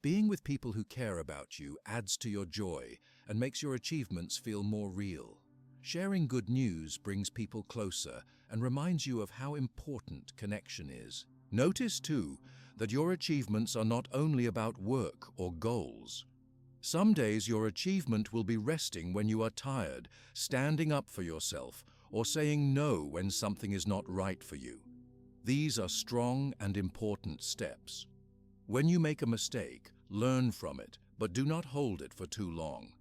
Being with people who care about you adds to your joy and makes your achievements feel more real. Sharing good news brings people closer and reminds you of how important connection is. Notice, too, that your achievements are not only about work or goals. Some days your achievement will be resting when you are tired, standing up for yourself, or saying no when something is not right for you. These are strong and important steps. When you make a mistake, learn from it, but do not hold it for too long.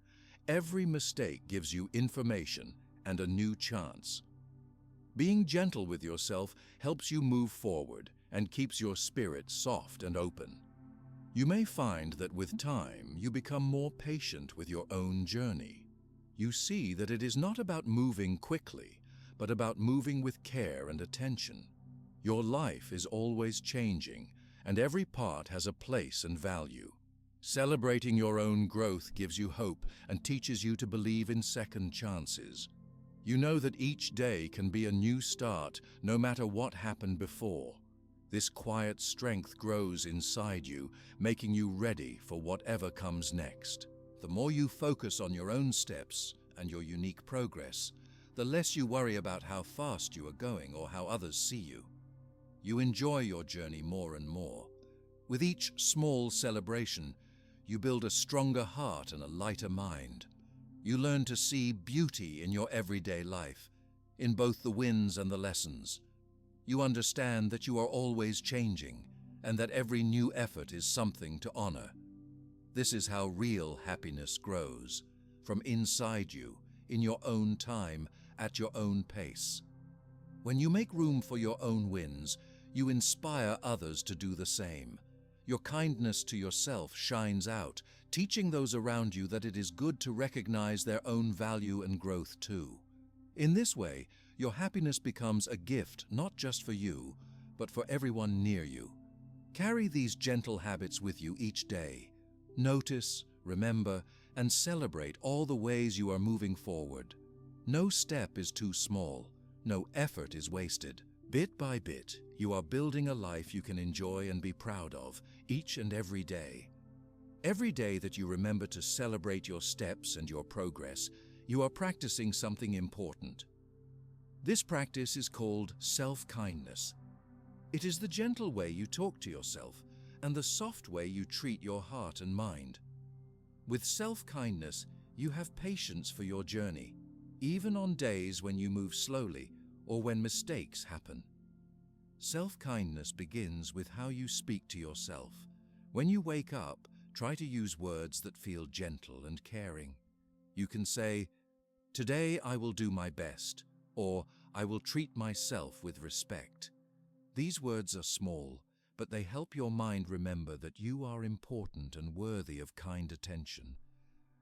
Every mistake gives you information and a new chance. Being gentle with yourself helps you move forward and keeps your spirit soft and open. You may find that with time, you become more patient with your own journey. You see that it is not about moving quickly, but about moving with care and attention. Your life is always changing, and every part has a place and value. Celebrating your own growth gives you hope and teaches you to believe in second chances. You know that each day can be a new start, no matter what happened before. This quiet strength grows inside you, making you ready for whatever comes next. The more you focus on your own steps and your unique progress, the less you worry about how fast you are going or how others see you. You enjoy your journey more and more. With each small celebration, you build a stronger heart and a lighter mind. You learn to see beauty in your everyday life, in both the wins and the lessons. You understand that you are always changing, and that every new effort is something to honor. This is how real happiness grows, from inside you, in your own time, at your own pace. When you make room for your own wins, you inspire others to do the same. Your kindness to yourself shines out, teaching those around you that it is good to recognize their own value and growth too. In this way, your happiness becomes a gift not just for you, but for everyone near you. Carry these gentle habits with you each day. Notice, remember, and celebrate all the ways you are moving forward. No step is too small. No effort is wasted. Bit by bit, you are building a life you can enjoy and be proud of, each and every day. Every day that you remember to celebrate your steps and your progress, you are practicing something important. This practice is called self-kindness. It is the gentle way you talk to yourself and the soft way you treat your heart and mind. With self-kindness, you have patience for your journey, even on days when you move slowly or when mistakes happen. Self-kindness begins with how you speak to yourself. When you wake up, try to use words that feel gentle and caring. You can say, "Today I will do my best," or "I will treat myself with respect." These words are small, but they help your mind remember that you are important and worthy of kind attention.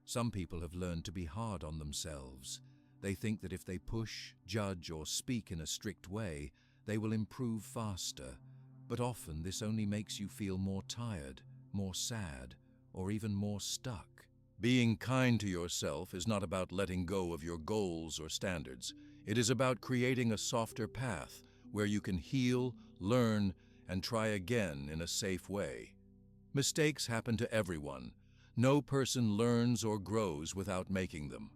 Some people have learned to be hard on themselves. They think that if they push, judge, or speak in a strict way, they will improve faster. But often this only makes you feel more tired, more sad, or even more stuck. Being kind to yourself is not about letting go of your goals or standards. It is about creating a softer path where you can heal, learn, and try again in a safe way. Mistakes happen to everyone. No person learns or grows without making them.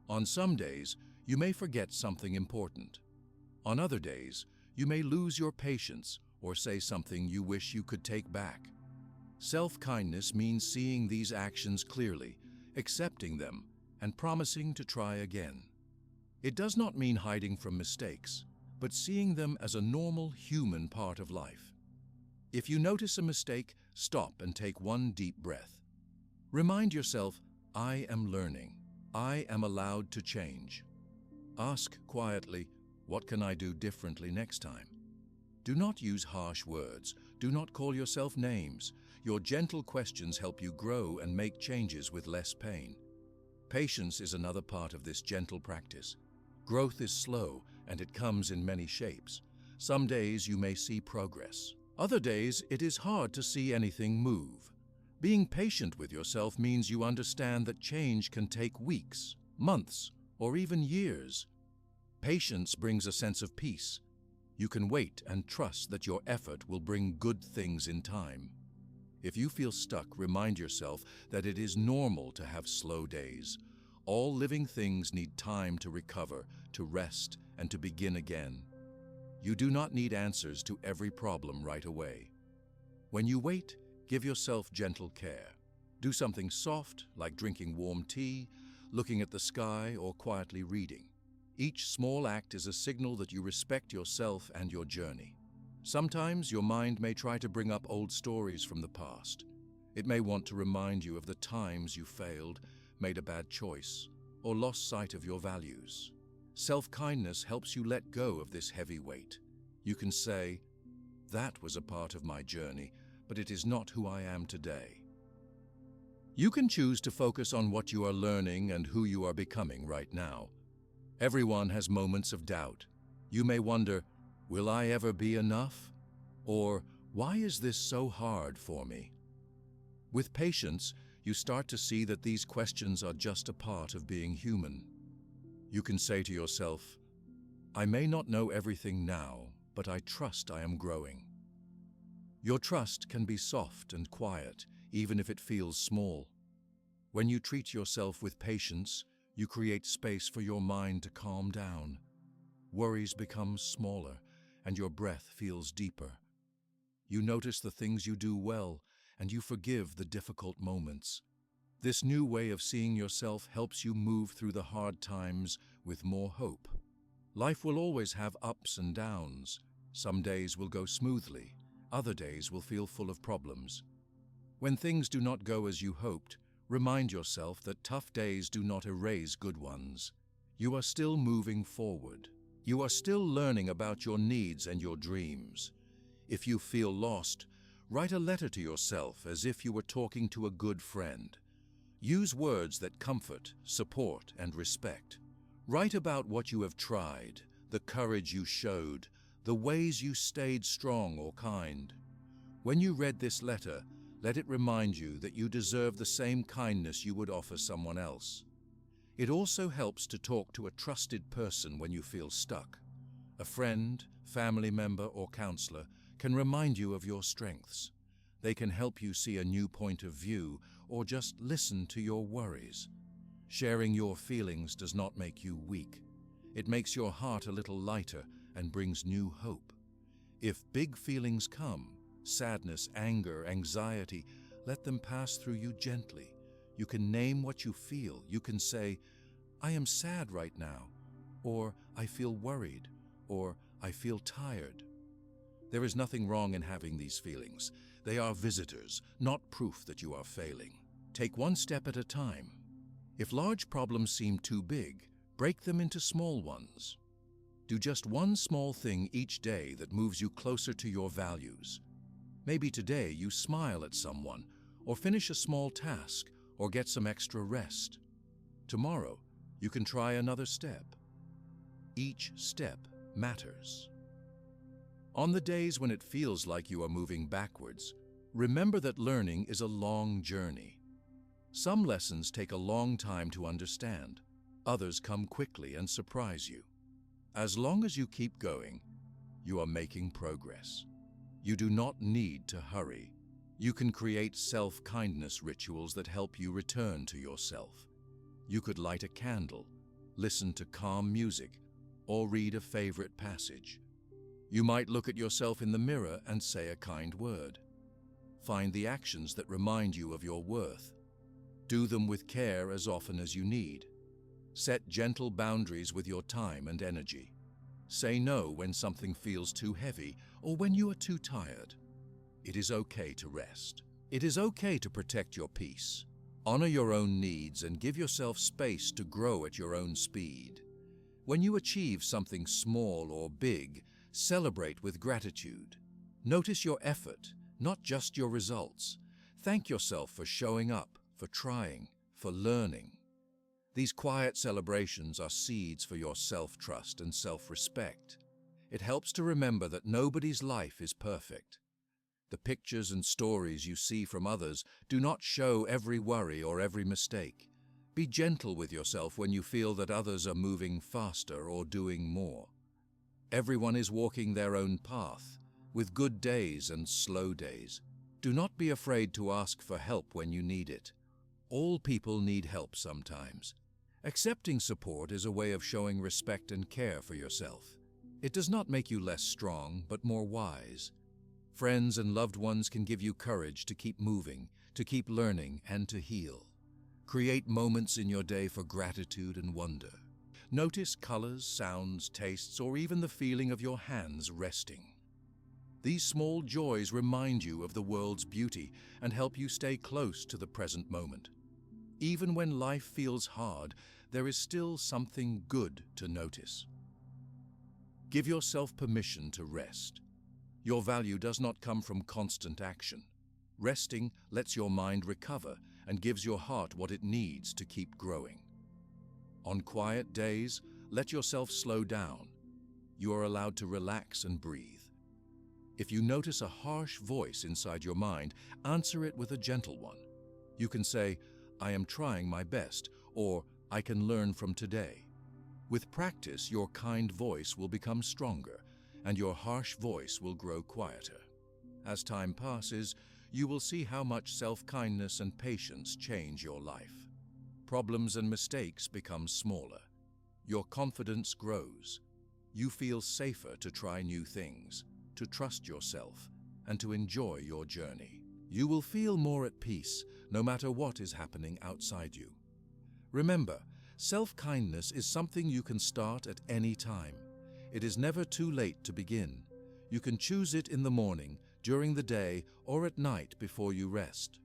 On some days, you may forget something important. On other days, you may lose your patience or say something you wish you could take back. Self-kindness means seeing these actions clearly, accepting them, and promising to try again. It does not mean hiding from mistakes, but seeing them as a normal human part of life. If you notice a mistake, stop and take one deep breath. Remind yourself, I am learning. I am allowed to change. Ask quietly, what can I do differently next time? Do not use harsh words. Do not call yourself names. Your gentle questions help you grow and make changes with less pain. Patience is another part of this gentle practice. Growth is slow, and it comes in many shapes. Some days you may see progress. Other days it is hard to see anything move. Being patient with yourself means you understand that change can take weeks, months, or even years. Patience brings a sense of peace. You can wait and trust that your effort will bring good things in time. If you feel stuck, remind yourself that it is normal to have slow days. All living things need time to recover, to rest, and to begin again. You do not need answers to every problem right away. When you wait, give yourself gentle care. Do something soft, like drinking warm tea, looking at the sky, or quietly reading. Each small act is a signal that you respect yourself and your journey. Sometimes your mind may try to bring up old stories from the past. It may want to remind you of the times you failed, made a bad choice, or lost sight of your values. Self-kindness helps you let go of this heavy weight. You can say, that was a part of my journey, but it is not who I am today. You can choose to focus on what you are learning and who you are becoming right now. Everyone has moments of doubt. You may wonder, will I ever be enough? Or, why is this so hard for me? With patience, you start to see that these questions are just a part of being human. You can say to yourself, I may not know everything now, but I trust I am growing. Your trust can be soft and quiet, even if it feels small. When you treat yourself with patience, you create space for your mind to calm down. Worries become smaller, and your breath feels deeper. You notice the things you do well, and you forgive the difficult moments. This new way of seeing yourself helps you move through the hard times with more hope. Life will always have ups and downs. Some days will go smoothly, other days will feel full of problems. When things do not go as you hoped, remind yourself that tough days do not erase good ones. You are still moving forward. You are still learning about your needs and your dreams. If you feel lost, write a letter to yourself as if you were talking to a good friend. Use words that comfort, support, and respect. Write about what you have tried, the courage you showed, the ways you stayed strong or kind. When you read this letter, let it remind you that you deserve the same kindness you would offer someone else. It also helps to talk to a trusted person when you feel stuck. A friend, family member, or counselor can remind you of your strengths. They can help you see a new point of view or just listen to your worries. Sharing your feelings does not make you weak. It makes your heart a little lighter and brings new hope. If big feelings come, sadness, anger, anxiety, let them pass through you gently. You can name what you feel. You can say, I am sad right now, or I feel worried, or I feel tired. There is nothing wrong in having these feelings. They are visitors, not proof that you are failing. Take one step at a time. If large problems seem too big, break them into small ones. Do just one small thing each day that moves you closer to your values. Maybe today you smile at someone, or finish a small task, or get some extra rest. Tomorrow, you can try another step. Each step matters. On the days when it feels like you are moving backwards, remember that learning is a long journey. Some lessons take a long time to understand. Others come quickly and surprise you. As long as you keep going, you are making progress. You do not need to hurry. You can create self-kindness rituals that help you return to yourself. You could light a candle, listen to calm music, or read a favorite passage. You might look at yourself in the mirror and say a kind word. Find the actions that remind you of your worth. Do them with care as often as you need. Set gentle boundaries with your time and energy. Say no when something feels too heavy or when you are too tired. It is okay to rest. It is okay to protect your peace. Honor your own needs and give yourself space to grow at your own speed. When you achieve something small or big, celebrate with gratitude. Notice your effort, not just your results. Thank yourself for showing up, for trying, for learning. These quiet celebrations are seeds for your self-trust and self-respect. It helps to remember that nobody's life is perfect. The pictures and stories you see from others do not show every worry or every mistake. Be gentle with yourself when you feel that others are moving faster or doing more. Everyone is walking their own path, with good days and slow days. Do not be afraid to ask for help when you need it. All people need help sometimes. Accepting support is a way of showing respect and care for yourself. It does not make you less strong, but more wise. Friends and loved ones can give you courage to keep moving, to keep learning, and to heal. Create moments in your day for gratitude and wonder. Notice colors, sounds, tastes, or even the feeling of your hands resting. These small joys remind you of the world's beauty and help you stay close to the present moment. Even when life feels hard, there is still something good to notice. Give yourself permission to rest. Your value does not come from constant action. Resting lets your mind recover and gives your heart what it needs to keep growing. On quiet days, let yourself slow down. You are allowed to relax and breathe. If you notice a harsh voice inside your mind, answer it with a gentle one. You can say, "I am trying my best," or "I can learn from today." With practice, your kind voice will become stronger, and your harsh voice will grow quieter. As time passes, you will see how much self-kindness and patience change your life. Problems and mistakes become smaller. Your confidence grows. You feel safer to try new things, to trust yourself, and to enjoy your journey. You will feel more at peace, no matter what is happening outside you. Remember, self-kindness is something you can start at any time. It is never too late to begin. You can choose it in the morning, during the day, or at night before you rest.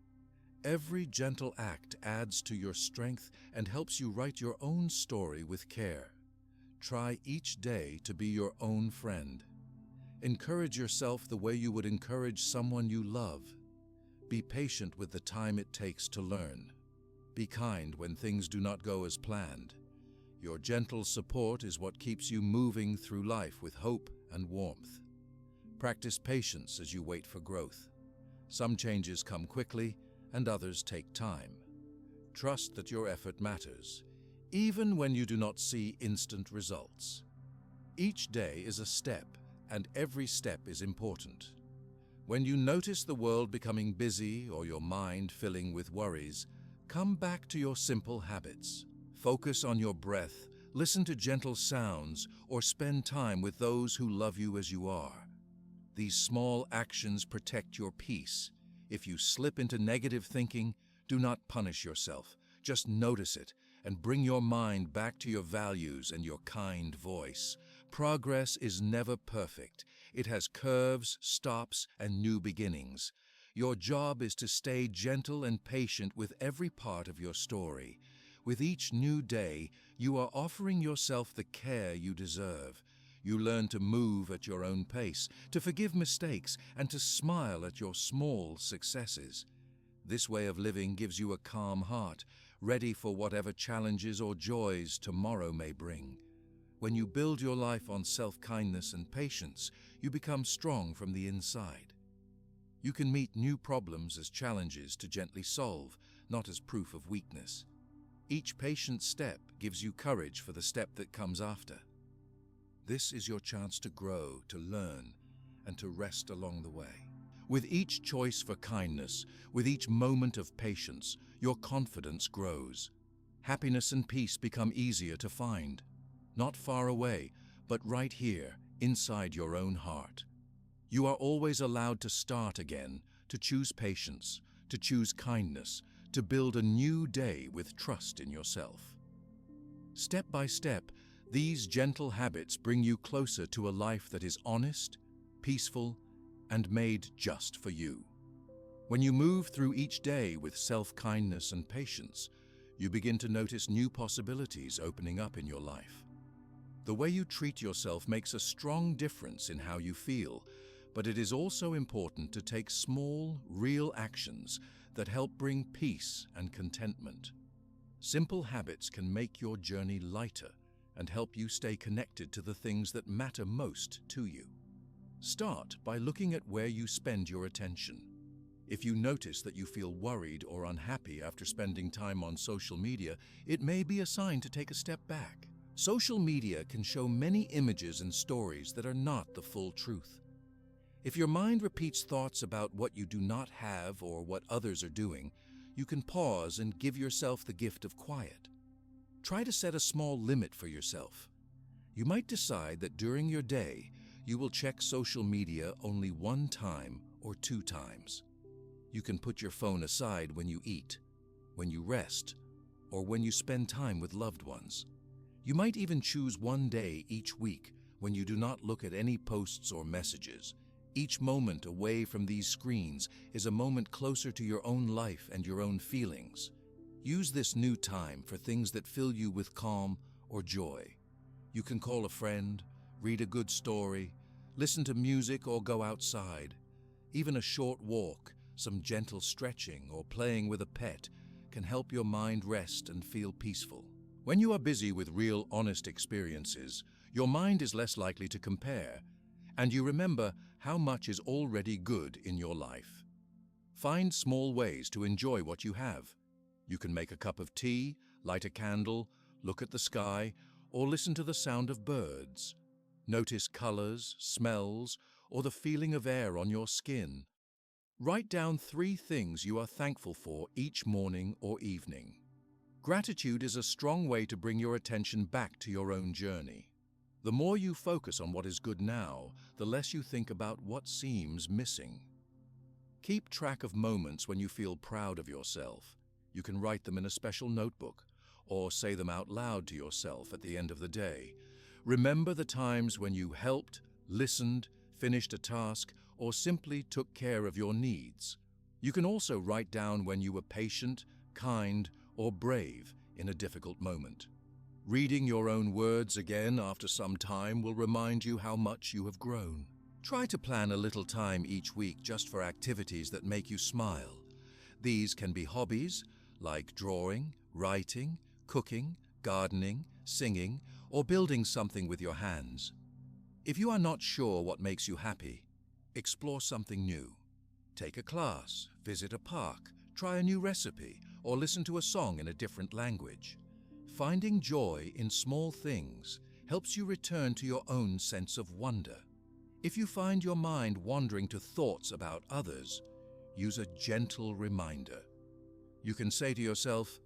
Every gentle act adds to your strength and helps you write your own story with care. Try each day to be your own friend. Encourage yourself the way you would encourage someone you love. Be patient with the time it takes to learn. Be kind when things do not go as planned. Your gentle support is what keeps you moving through life with hope and warmth. Practice patience as you wait for growth. Some changes come quickly and others take time. Trust that your effort matters, even when you do not see instant results. Each day is a step, and every step is important. When you notice the world becoming busy or your mind filling with worries, come back to your simple habits. Focus on your breath, listen to gentle sounds, or spend time with those who love you as you are. These small actions protect your peace. If you slip into negative thinking, do not punish yourself. Just notice it and bring your mind back to your values and your kind voice. Progress is never perfect. It has curves, stops, and new beginnings. Your job is to stay gentle and patient with every part of your story. With each new day, you are offering yourself the care you deserve. You learn to move at your own pace, to forgive mistakes, and to smile at your small successes. This way of living gives you a calm heart, ready for whatever challenges or joys tomorrow may bring. When you build your life on self-kindness and patience, you become strong from the inside. You can meet new problems as challenges to gently solve, not as proof of weakness. Each patient step gives you courage for the step that comes after. This is your chance to grow, to learn, and to rest along the way. With each choice for kindness, with each moment of patience, your confidence grows. happiness and peace become easier to find. Not far away, but right here, inside your own heart. You are always allowed to start again, to choose patience, to choose kindness, to build a new day with trust in yourself. Step by step, these gentle habits bring you closer to a life that is honest, peaceful, and made just for you. When you move through each day with self-kindness and patience, you begin to notice new possibilities opening up in your life. The way you treat yourself makes a strong difference in how you feel, but it is also important to take small, real actions that help bring peace and contentment. Simple habits can make your journey lighter and help you stay connected to the things that matter most to you. Start by looking at where you spend your attention. If you notice that you feel worried or unhappy after spending time on social media, it may be a sign to take a step back. Social media can show many images and stories that are not the full truth. If your mind repeats thoughts about what you do not have or what others are doing, you can pause and give yourself the gift of quiet. Try to set a small limit for yourself. You might decide that during your day, you will check social media only 1 time or 2 times. You can put your phone aside when you eat, when you rest, or when you spend time with loved ones. You might even choose 1 day each week when you do not look at any posts or messages. Each moment away from these screens is a moment closer to your own life and your own feelings. Use this new time for things that fill you with calm or joy. You can call a friend, read a good story, listen to music or go outside. Even a short walk, some gentle stretching or playing with a pet can help your mind rest and feel peaceful. When you are busy with real, honest experiences, your mind is less likely to compare, and you remember how much is already good in your life. Find small ways to enjoy what you have. You can make a cup of tea, light a candle, look at the sky, or listen to the sound of birds. Notice colors, smells, or the feeling of air on your skin. Write down 3 things you are thankful for each morning or evening. Gratitude is a strong way to bring your attention back to your own journey. The more you focus on what is good now, the less you think about what seems missing. Keep track of moments when you feel proud of yourself. You can write them in a special notebook, or say them out loud to yourself at the end of the day. Remember the times when you helped, listened, finished a task, or simply took care of your needs. You can also write down when you were patient, kind, or brave in a difficult moment. Reading your own words again after some time will remind you how much you have grown. Try to plan a little time each week just for activities that make you smile. These can be hobbies like drawing, writing, cooking, gardening, singing, or building something with your hands. If you are not sure what makes you happy, explore something new. Take a class, visit a park, try a new recipe, or listen to a song in a different language. Finding joy in small things helps you return to your own sense of wonder. If you find your mind wandering to thoughts about others, use a gentle reminder. You can say to yourself,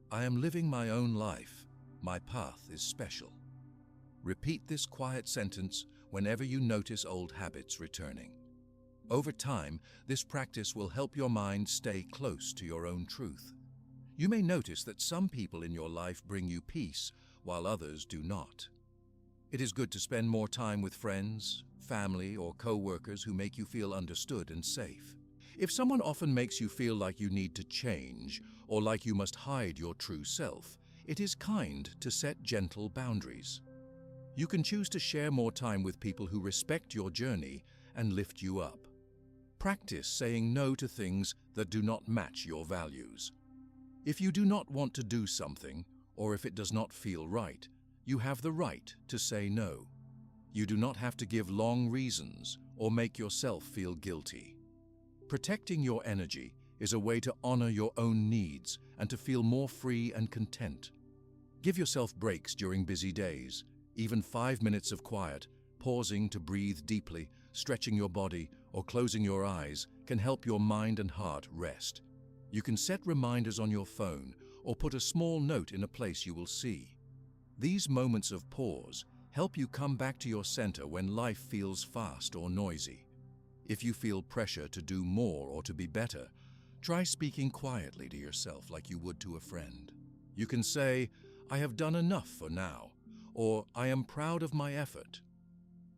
"I am living my own life. My path is special." Repeat this quiet sentence whenever you notice old habits returning. Over time, this practice will help your mind stay close to your own truth. You may notice that some people in your life bring you peace, while others do not. It is good to spend more time with friends, family, or co-workers who make you feel understood and safe. If someone often makes you feel like you need to change, or like you must hide your true self, it is kind to set gentle boundaries. You can choose to share more time with people who respect your journey and lift you up. Practice saying no to things that do not match your values. If you do not want to do something, or if it does not feel right, you have the right to say no. You do not have to give long reasons or make yourself feel guilty. Protecting your energy is a way to honor your own needs and to feel more free and content. Give yourself breaks during busy days. Even 5 minutes of quiet, pausing to breathe deeply, stretching your body, or closing your eyes can help your mind and heart rest. You can set reminders on your phone or put a small note in a place you will see. These moments of pause help you come back to your center when life feels fast or noisy. If you feel pressure to do more or to be better, try speaking quietly to yourself like you would to a friend. You can say, "I have done enough for now," or "I am proud of my effort."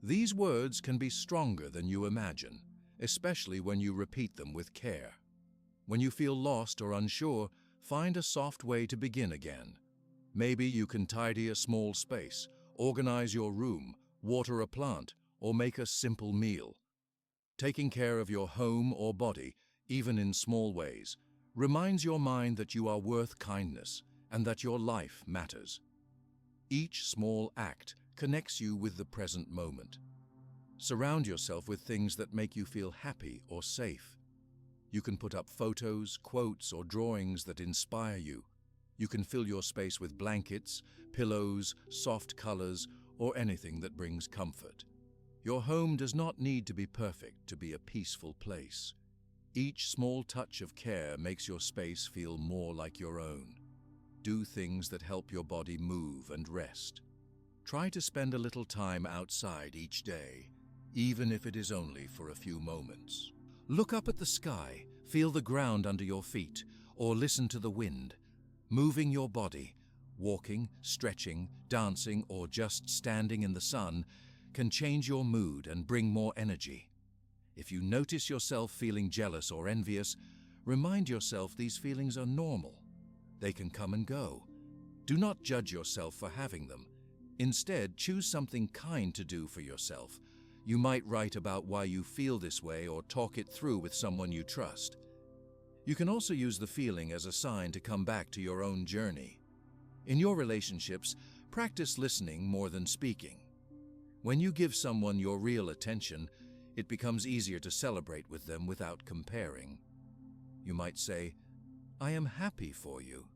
These words can be stronger than you imagine, especially when you repeat them with care. When you feel lost or unsure, find a soft way to begin again. Maybe you can tidy a small space, organize your room, water a plant, or make a simple meal. Taking care of your home or body, even in small ways, reminds your mind that you are worth kindness and that your life matters. Each small act connects you with the present moment. Surround yourself with things that make you feel happy or safe. You can put up photos, quotes, or drawings that inspire you. You can fill your space with blankets, pillows, soft colors, or anything that brings comfort. Your home does not need to be perfect to be a peaceful place. Each small touch of care makes your space feel more like your own. Do things that help your body move and rest. Try to spend a little time outside each day, even if it is only for a few moments. Look up at the sky, feel the ground under your feet, or listen to the wind. Moving your body, walking, stretching, dancing, or just standing in the sun can change your mood and bring more energy. If you notice yourself feeling jealous or envious, remind yourself these feelings are normal. They can come and go. Do not judge yourself for having them. Instead, choose something kind to do for yourself. You might write about why you feel this way or talk it through with someone you trust. You can also use the feeling as a sign to come back to your own journey. In your relationships, practice listening more than speaking. When you give someone your real attention, it becomes easier to celebrate with them without comparing. You might say, "I am happy for you,"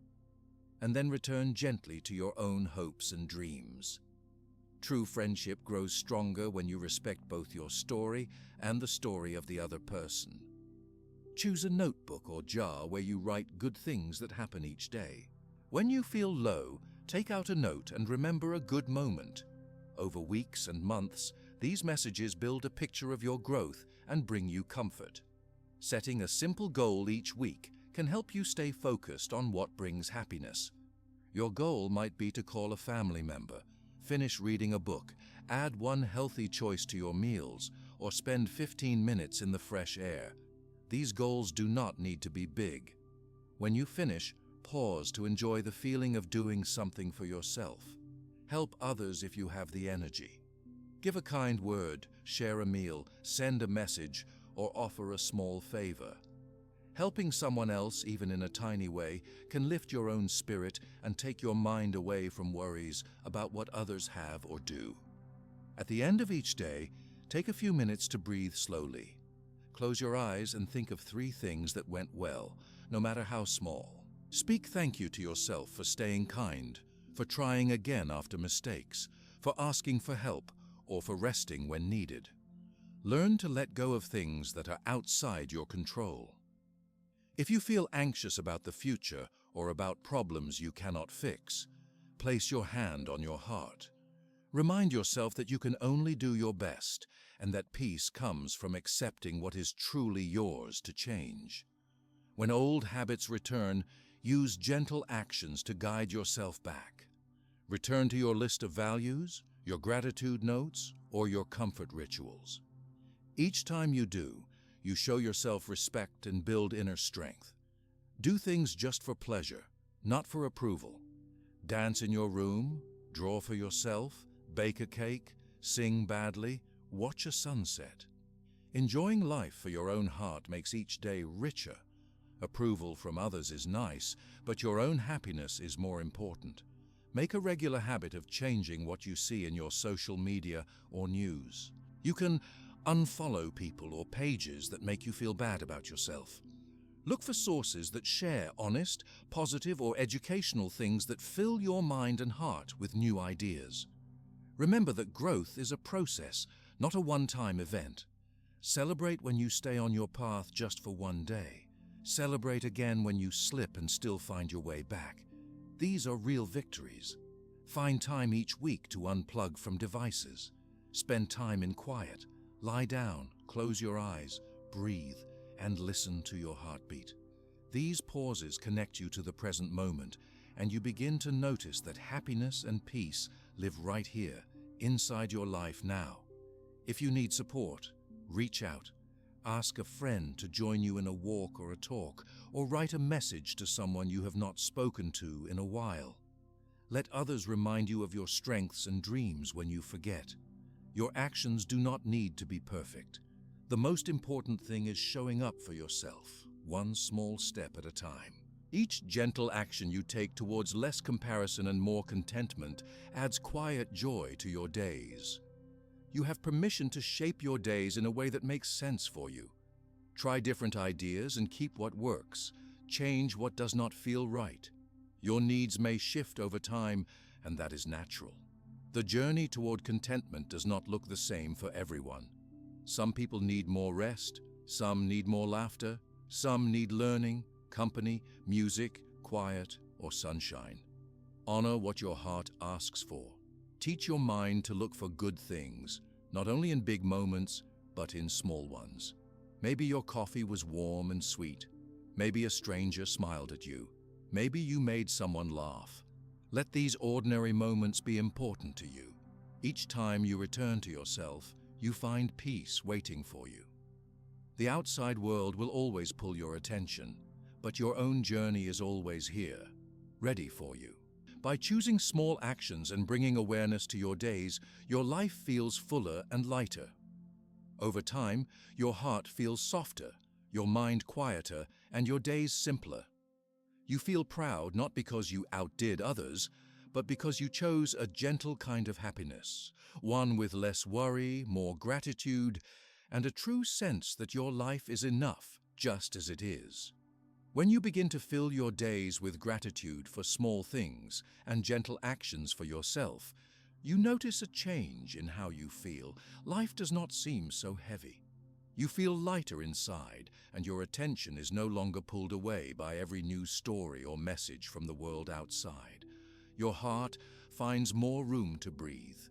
and then return gently to your own hopes and dreams. True friendship grows stronger when you respect both your story and the story of the other person. Choose a notebook or jar where you write good things that happen each day. When you feel low, take out a note and remember a good moment. Over weeks and months, these messages build a picture of your growth and bring you comfort. Setting a simple goal each week can help you stay focused on what brings happiness. Your goal might be to call a family member, finish reading a book, add one healthy choice to your meals, or spend 15 minutes in the fresh air. These goals do not need to be big. When you finish, pause to enjoy the feeling of doing something for yourself. Help others if you have the energy. Give a kind word, share a meal, send a message, or offer a small favor. Helping someone else, even in a tiny way, can lift your own spirit and take your mind away from worries about what others have or do. At the end of each day, take a few minutes to breathe slowly. Close your eyes and think of 3 things that went well, no matter how small. Speak thank you to yourself for staying kind, for trying again after mistakes, for asking for help, or for resting when needed. Learn to let go of things that are outside your control. If you feel anxious about the future or about problems you cannot fix, place your hand on your heart. Remind yourself that you can only do your best and that peace comes from accepting what is truly yours to change. When old habits return, use gentle actions to guide yourself back. Return to your list of values, your gratitude notes, or your comfort rituals. Each time you do, you show yourself respect and build inner strength. Do things just for pleasure, not for approval. Dance in your room, draw for yourself, bake a cake, sing badly, watch a sunset. Enjoying life for your own heart makes each day richer. Approval from others is nice, but your own happiness is more important. Make a regular habit of changing what you see in your social media or news. You can unfollow people or pages that make you feel bad about yourself. Look for sources that share honest, positive, or educational things that fill your mind and heart with new ideas. Remember that growth is a process, not a one-time event. Celebrate when you stay on your path just for one day. Celebrate again when you slip and still find your way back. These are real victories. Find time each week to unplug from devices. Spend time in quiet. Lie down, close your eyes, breathe, and listen to your heartbeat. These pauses connect you to the present moment, and you begin to notice that happiness and peace live right here, inside your life now. If you need support, reach out. Ask a friend to join you in a walk or a talk, or write a message to someone you have not spoken to in a while. Let others remind you of your strengths and dreams when you forget. Your actions do not need to be perfect. The most important thing is showing up for yourself, one small step at a time. Each gentle action you take towards less comparison and more contentment adds quiet joy to your days. You have permission to shape your days in a way that makes sense for you. Try different ideas and keep what works. Change what does not feel right. Your needs may shift over time, and that is natural. The journey toward contentment does not look the same for everyone. Some people need more rest, some need more laughter, some need learning, company, music, quiet, or sunshine. Honor what your heart asks for. Teach your mind to look for good things, not only in big moments, but in small ones. Maybe your coffee was warm and sweet. Maybe a stranger smiled at you. Maybe you made someone laugh. Let these ordinary moments be important to you. Each time you return to yourself, you find peace waiting for you. The outside world will always pull your attention, but your own journey is always here, ready for you. By choosing small actions and bringing awareness to your days, your life feels fuller and lighter. Over time, your heart feels softer, your mind quieter, and your days simpler. You feel proud not because you outdid others, but because you chose a gentle kind of happiness, one with less worry, more gratitude, and a true sense that your life is enough just as it is. When you begin to fill your days with gratitude for small things and gentle actions for yourself, you notice a change in how you feel. Life does not seem so heavy. You feel lighter inside, and your attention is no longer pulled away by every news story or message from the world outside. Your heart finds more room to breathe.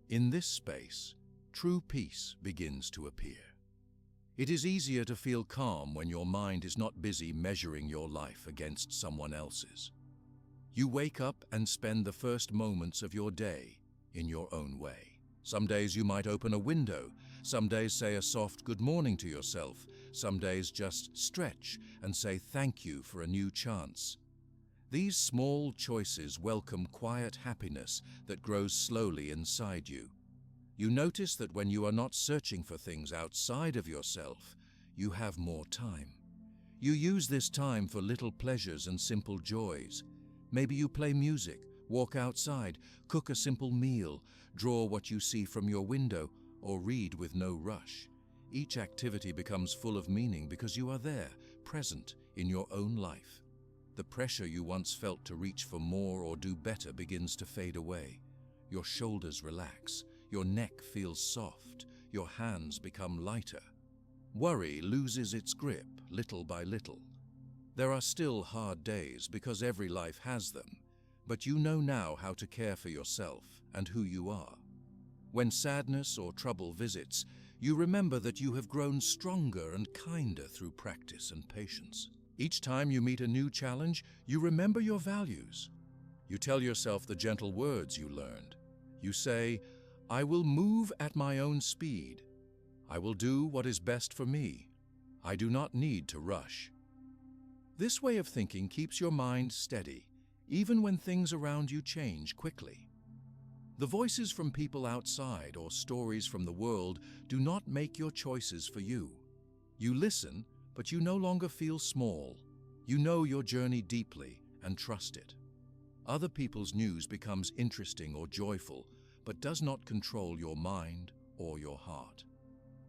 In this space, true peace begins to appear. It is easier to feel calm when your mind is not busy measuring your life against someone else's. You wake up and spend the first moments of your day in your own way. Some days you might open a window, some days say a soft good morning to yourself, some days just stretch and say thank you for a new chance. These small choices welcome quiet happiness that grows slowly inside you. You notice that when you are not searching for things outside of yourself, you have more time. You use this time for little pleasures and simple joys. Maybe you play music, walk outside, cook a simple meal, draw what you see from your window, or read with no rush. Each activity becomes full of meaning because you are there, present in your own life. The pressure you once felt to reach for more or do better begins to fade away. Your shoulders relax. Your neck feels soft, your hands become lighter. Worry loses its grip little by little. There are still hard days because every life has them, but you know now how to care for yourself and who you are. When sadness or trouble visits, you remember that you have grown stronger and kinder through practice and patience. Each time you meet a new challenge, you remember your values. You tell yourself the gentle words you learned. You say, I will move at my own speed. I will do what is best for me. I do not need to rush. This way of thinking keeps your mind steady, even when things around you change quickly. The voices from people outside or stories from the world do not make your choices for you. You listen, but you no longer feel small. You know your journey deeply and trust it. Other people's news becomes interesting or joyful, but does not control your mind or your heart.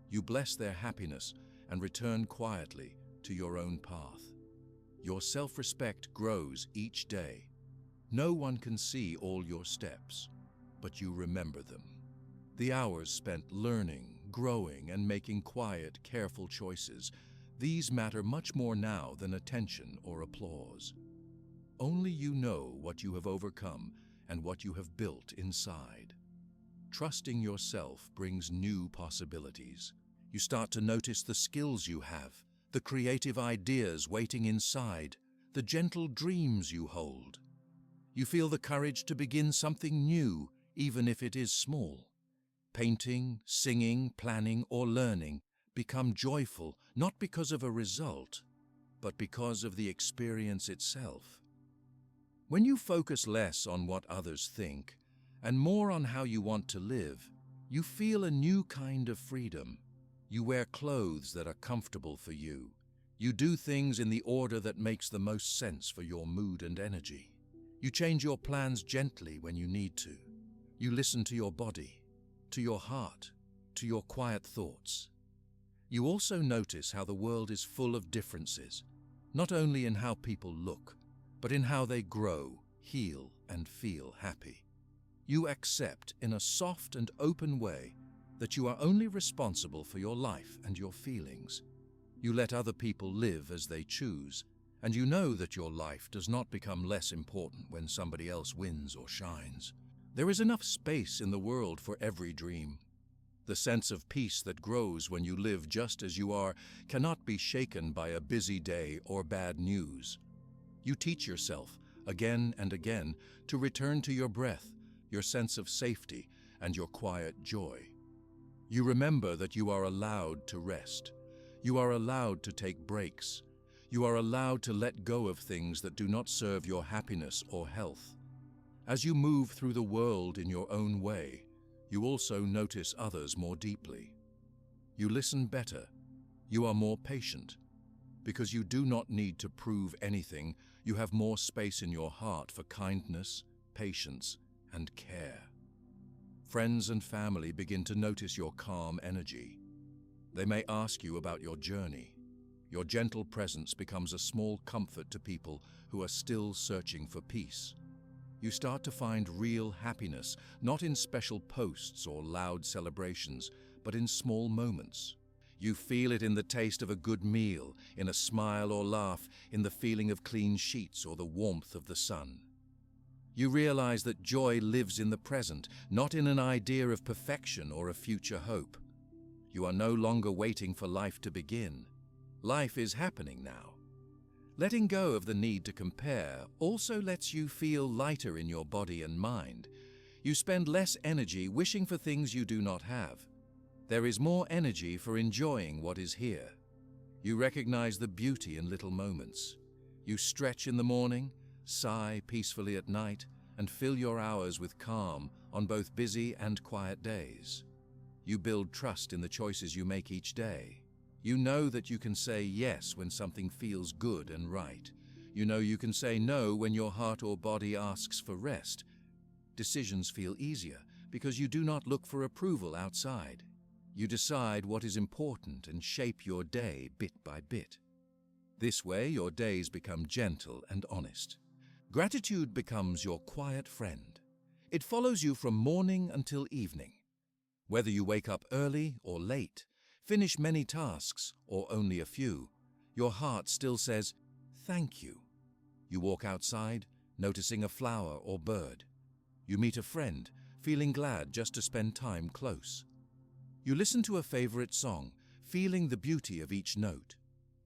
You bless their happiness and return quietly to your own path. Your self-respect grows each day. No one can see all your steps, but you remember them. The hours spent learning, growing, and making quiet, careful choices, These matter much more now than attention or applause. Only you know what you have overcome and what you have built inside. Trusting yourself brings new possibilities. You start to notice the skills you have, the creative ideas waiting inside, the gentle dreams you hold. You feel the courage to begin something new, even if it is small. Painting, singing, planning, or learning become joyful not because of a result, but because of the experience itself. When you focus less on what others think and more on how you want to live, you feel a new kind of freedom. You wear clothes that are comfortable for you. You do things in the order that makes the most sense for your mood and energy. You change your plans gently when you need to. You listen to your body, to your heart, to your quiet thoughts. You also notice how the world is full of differences, not only in how people look, but in how they grow, heal, and feel happy. You accept in a soft and open way that you are only responsible for your life and your feelings. You let other people live as they choose, and you know that your life does not become less important when somebody else wins or shines. There is enough space in the world for every dream. The sense of peace that grows when you live just as you are cannot be shaken by a busy day or bad news. You teach yourself, again and again, to return to your breath, your sense of safety, and your quiet joy. You remember that you are allowed to rest. You are allowed to take breaks. You are allowed to let go of things that do not serve your happiness or health. As you move through the world in your own way, you also notice others more deeply. You listen better. You are more patient. Because you do not need to prove anything, you have more space in your heart for kindness, patience, and care. Friends and family begin to notice your calm energy. They may ask you about your journey. Your gentle presence becomes a small comfort to people who are still searching for peace. You start to find real happiness, not in special posts or loud celebrations, but in small moments. You feel it in the taste of a good meal, in a smile or laugh, in the feeling of clean sheets or the warmth of the sun. You realize that joy lives in the present, not in an idea of perfection or a future hope. You are no longer waiting for life to begin. Life is happening now. Letting go of the need to compare also lets you feel lighter in your body and mind. You spend less energy wishing for things you do not have. There is more energy for enjoying what is here. You recognize the beauty in little moments. You stretch in the morning, sigh peacefully at night, and fill your hours with calm on both busy and quiet days. You build trust in the choices you make each day. You know that you can say yes when something feels good and right. You know you can say no when your heart or body asks for rest. Decisions feel easier because you do not look for approval outside. You decide what is important and shape your day bit by bit. This way, your days become gentle and honest. Gratitude becomes your quiet friend. It follows you from morning until evening. Whether you wake up early or late, finish many tasks or only a few, your heart still says, "Thank you." You walk outside, noticing a flower or bird. You meet a friend, feeling glad just to spend time close. You listen to a favorite song, feeling the beauty of each note.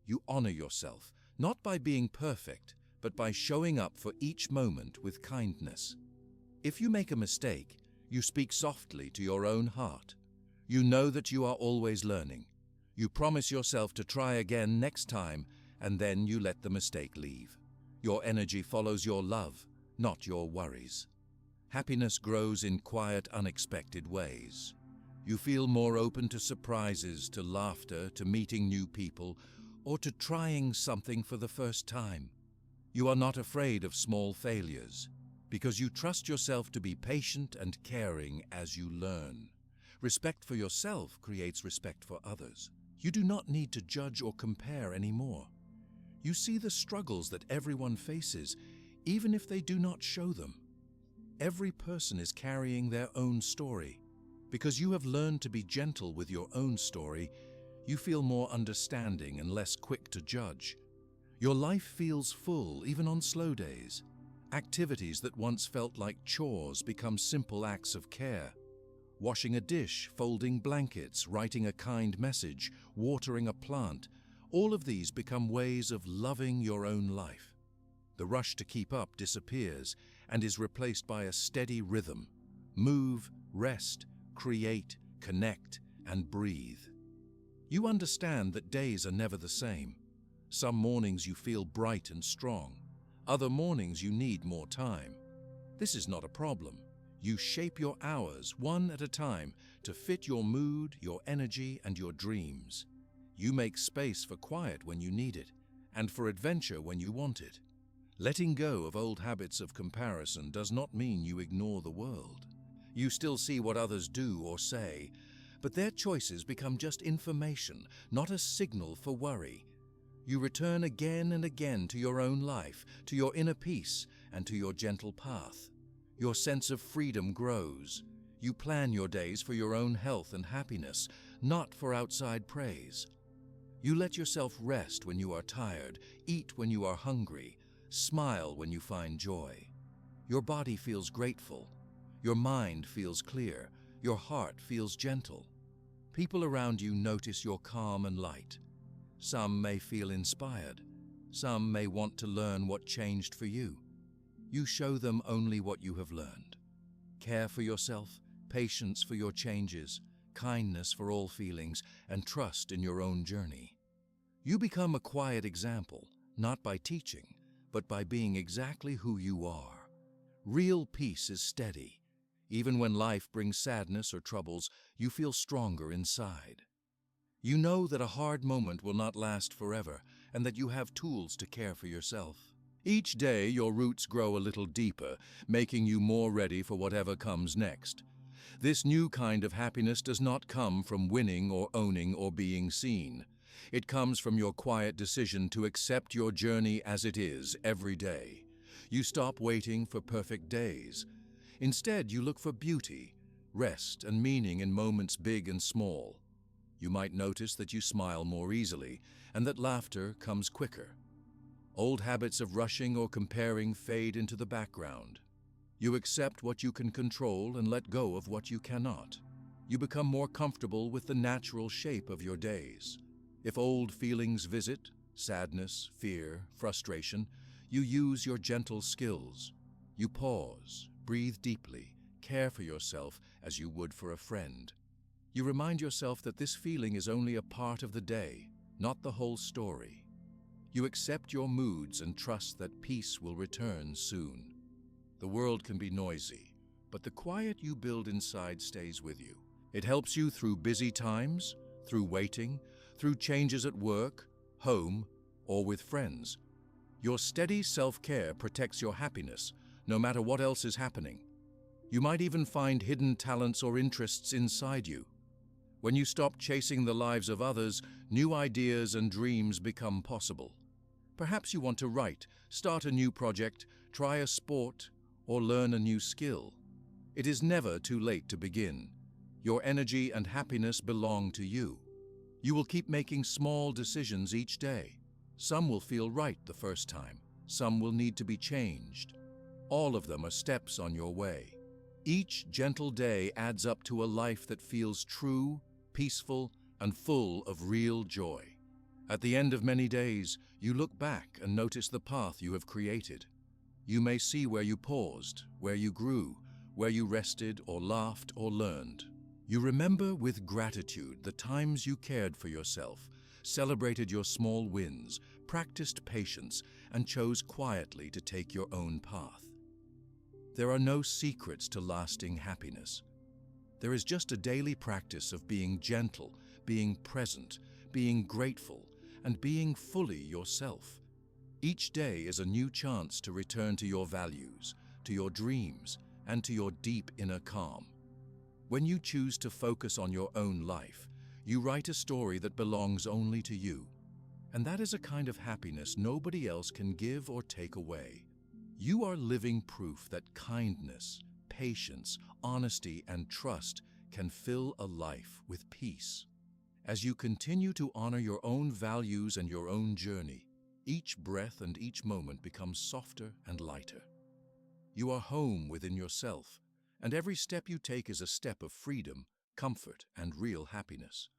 You honor yourself, not by being perfect, but by showing up for each moment with kindness. If you make a mistake, you speak softly to your own heart. You know that you are always learning. You promise yourself to try again next time, and then you let the mistake leave. Your energy follows your love, not your worries. Happiness grows in quiet, unexpected ways. You feel more open to surprises, to laughter, to meeting new people, or to trying something for the first time. You are not afraid of small failures, because you trust yourself to be patient and caring as you learn. Respect for yourself creates respect for others. You do not need to judge or compare anymore. You see the struggles that everyone faces, even if they do not show them. Every person is carrying their own story. Because you have learned to be gentle with your own story, You feel more understanding and less quick to judge. Your life feels full even on slow days. Activities that once felt like chores become simple acts of care. Washing a dish, folding blankets, writing a kind message, watering a plant, all of these become ways of loving your own life. The rush to keep up disappears and is replaced by a steady rhythm. Move, rest, create, connect, and breathe. You understand that days are never the same. Some mornings you feel bright and strong. Other mornings you need more time. This is not a problem. You shape your hours one at a time to fit your mood, your energy, and your dreams. You make space for quiet when you need it, and for adventure when you want it. Letting go of old habits of comparison does not mean you ignore the world. You still see what others do or say, but their choices become just information, not a signal for worry. You return again and again to your own life, to your inner peace, and to your gentle path. Your sense of freedom grows. You plan your days for your own health and happiness, not for outside praise. You let yourself rest when you are tired, eat when you are hungry, smile when you find joy. Your body feels grateful. Your mind feels clear. Your heart feels gentle. People around you notice your calm and light. Some may feel inspired. Some may want to learn what changed for you. You show them only what you have learned. Care for yourself, patience for your changes, kindness for all feelings, and trust in your own journey. You become a quiet example, not by teaching, but by being exactly who you are. Real peace is steady. Even when life brings sadness or troubles, you feel stronger inside. You know that a hard moment will not last forever, and that you have tools to care for yourself. Each day, your roots grow a little deeper, making you more ready for whatever comes next. This new kind of happiness does not come from winning or owning or being seen. It comes from your quiet decision to accept your journey as it is every day. You stop waiting for perfect days. Instead, you look for beauty, rest, and meaning in moments big and small. You might notice that you smile more easily and that laughter comes quicker. Old habits of rushing or comparing fade into the background. You accept what you can control and let go of what you cannot. You become more comfortable with the natural shape of your days. If old feelings visit, sadness, fear, frustration, you use your gentle skills. You pause, breathe deeply, care for yourself as you would for a friend. You remind yourself that this feeling is only a part of the day, not the whole story. You accept your moods and trust that peace will return soon. The world can be noisy, but the quiet you build inside stays with you. It helps you through busy times, through waiting, through changes at work, home, or with friends. Your steady self-care protects your happiness, no matter what else is happening. You might even find hidden talents or interests inside you. When you stop chasing the lives of others, new ideas and dreams become possible. Perhaps you want to write, start a new project, try a sport, or learn a new skill. It is never too late to begin. Your energy and happiness belong to you. You will keep making small decisions each day. Some will feel right the first time. Some will need to be changed. All of them are steps on your way. Each gentle day adds up to a life that feels true, peaceful, and full of real joy. At the end of many days, you look back and notice the path you have created. You may see where you paused, where you grew, where you rested or laughed or learned. You remember with gratitude the times you cared for yourself, celebrated your small wins, practiced patience, and chose quietly to take your own path. There are no secrets to lasting happiness. There is just a daily practice of being gentle, being present, being grateful, and being fully yourself. Each day is a new chance to return to your values, to your dreams, and to your deep inner calm. When you choose to focus on your own life, you write a story that belongs only to you. And that is a kind of happiness nobody else can give or take away. You are living proof that kindness, patience, honesty, and trust can fill a life with peace. As you continue to honor your own values and your own journey, each breath and each moment becomes softer and lighter. You are home within yourself, and every step you take is a step of freedom, comfort, and real happiness.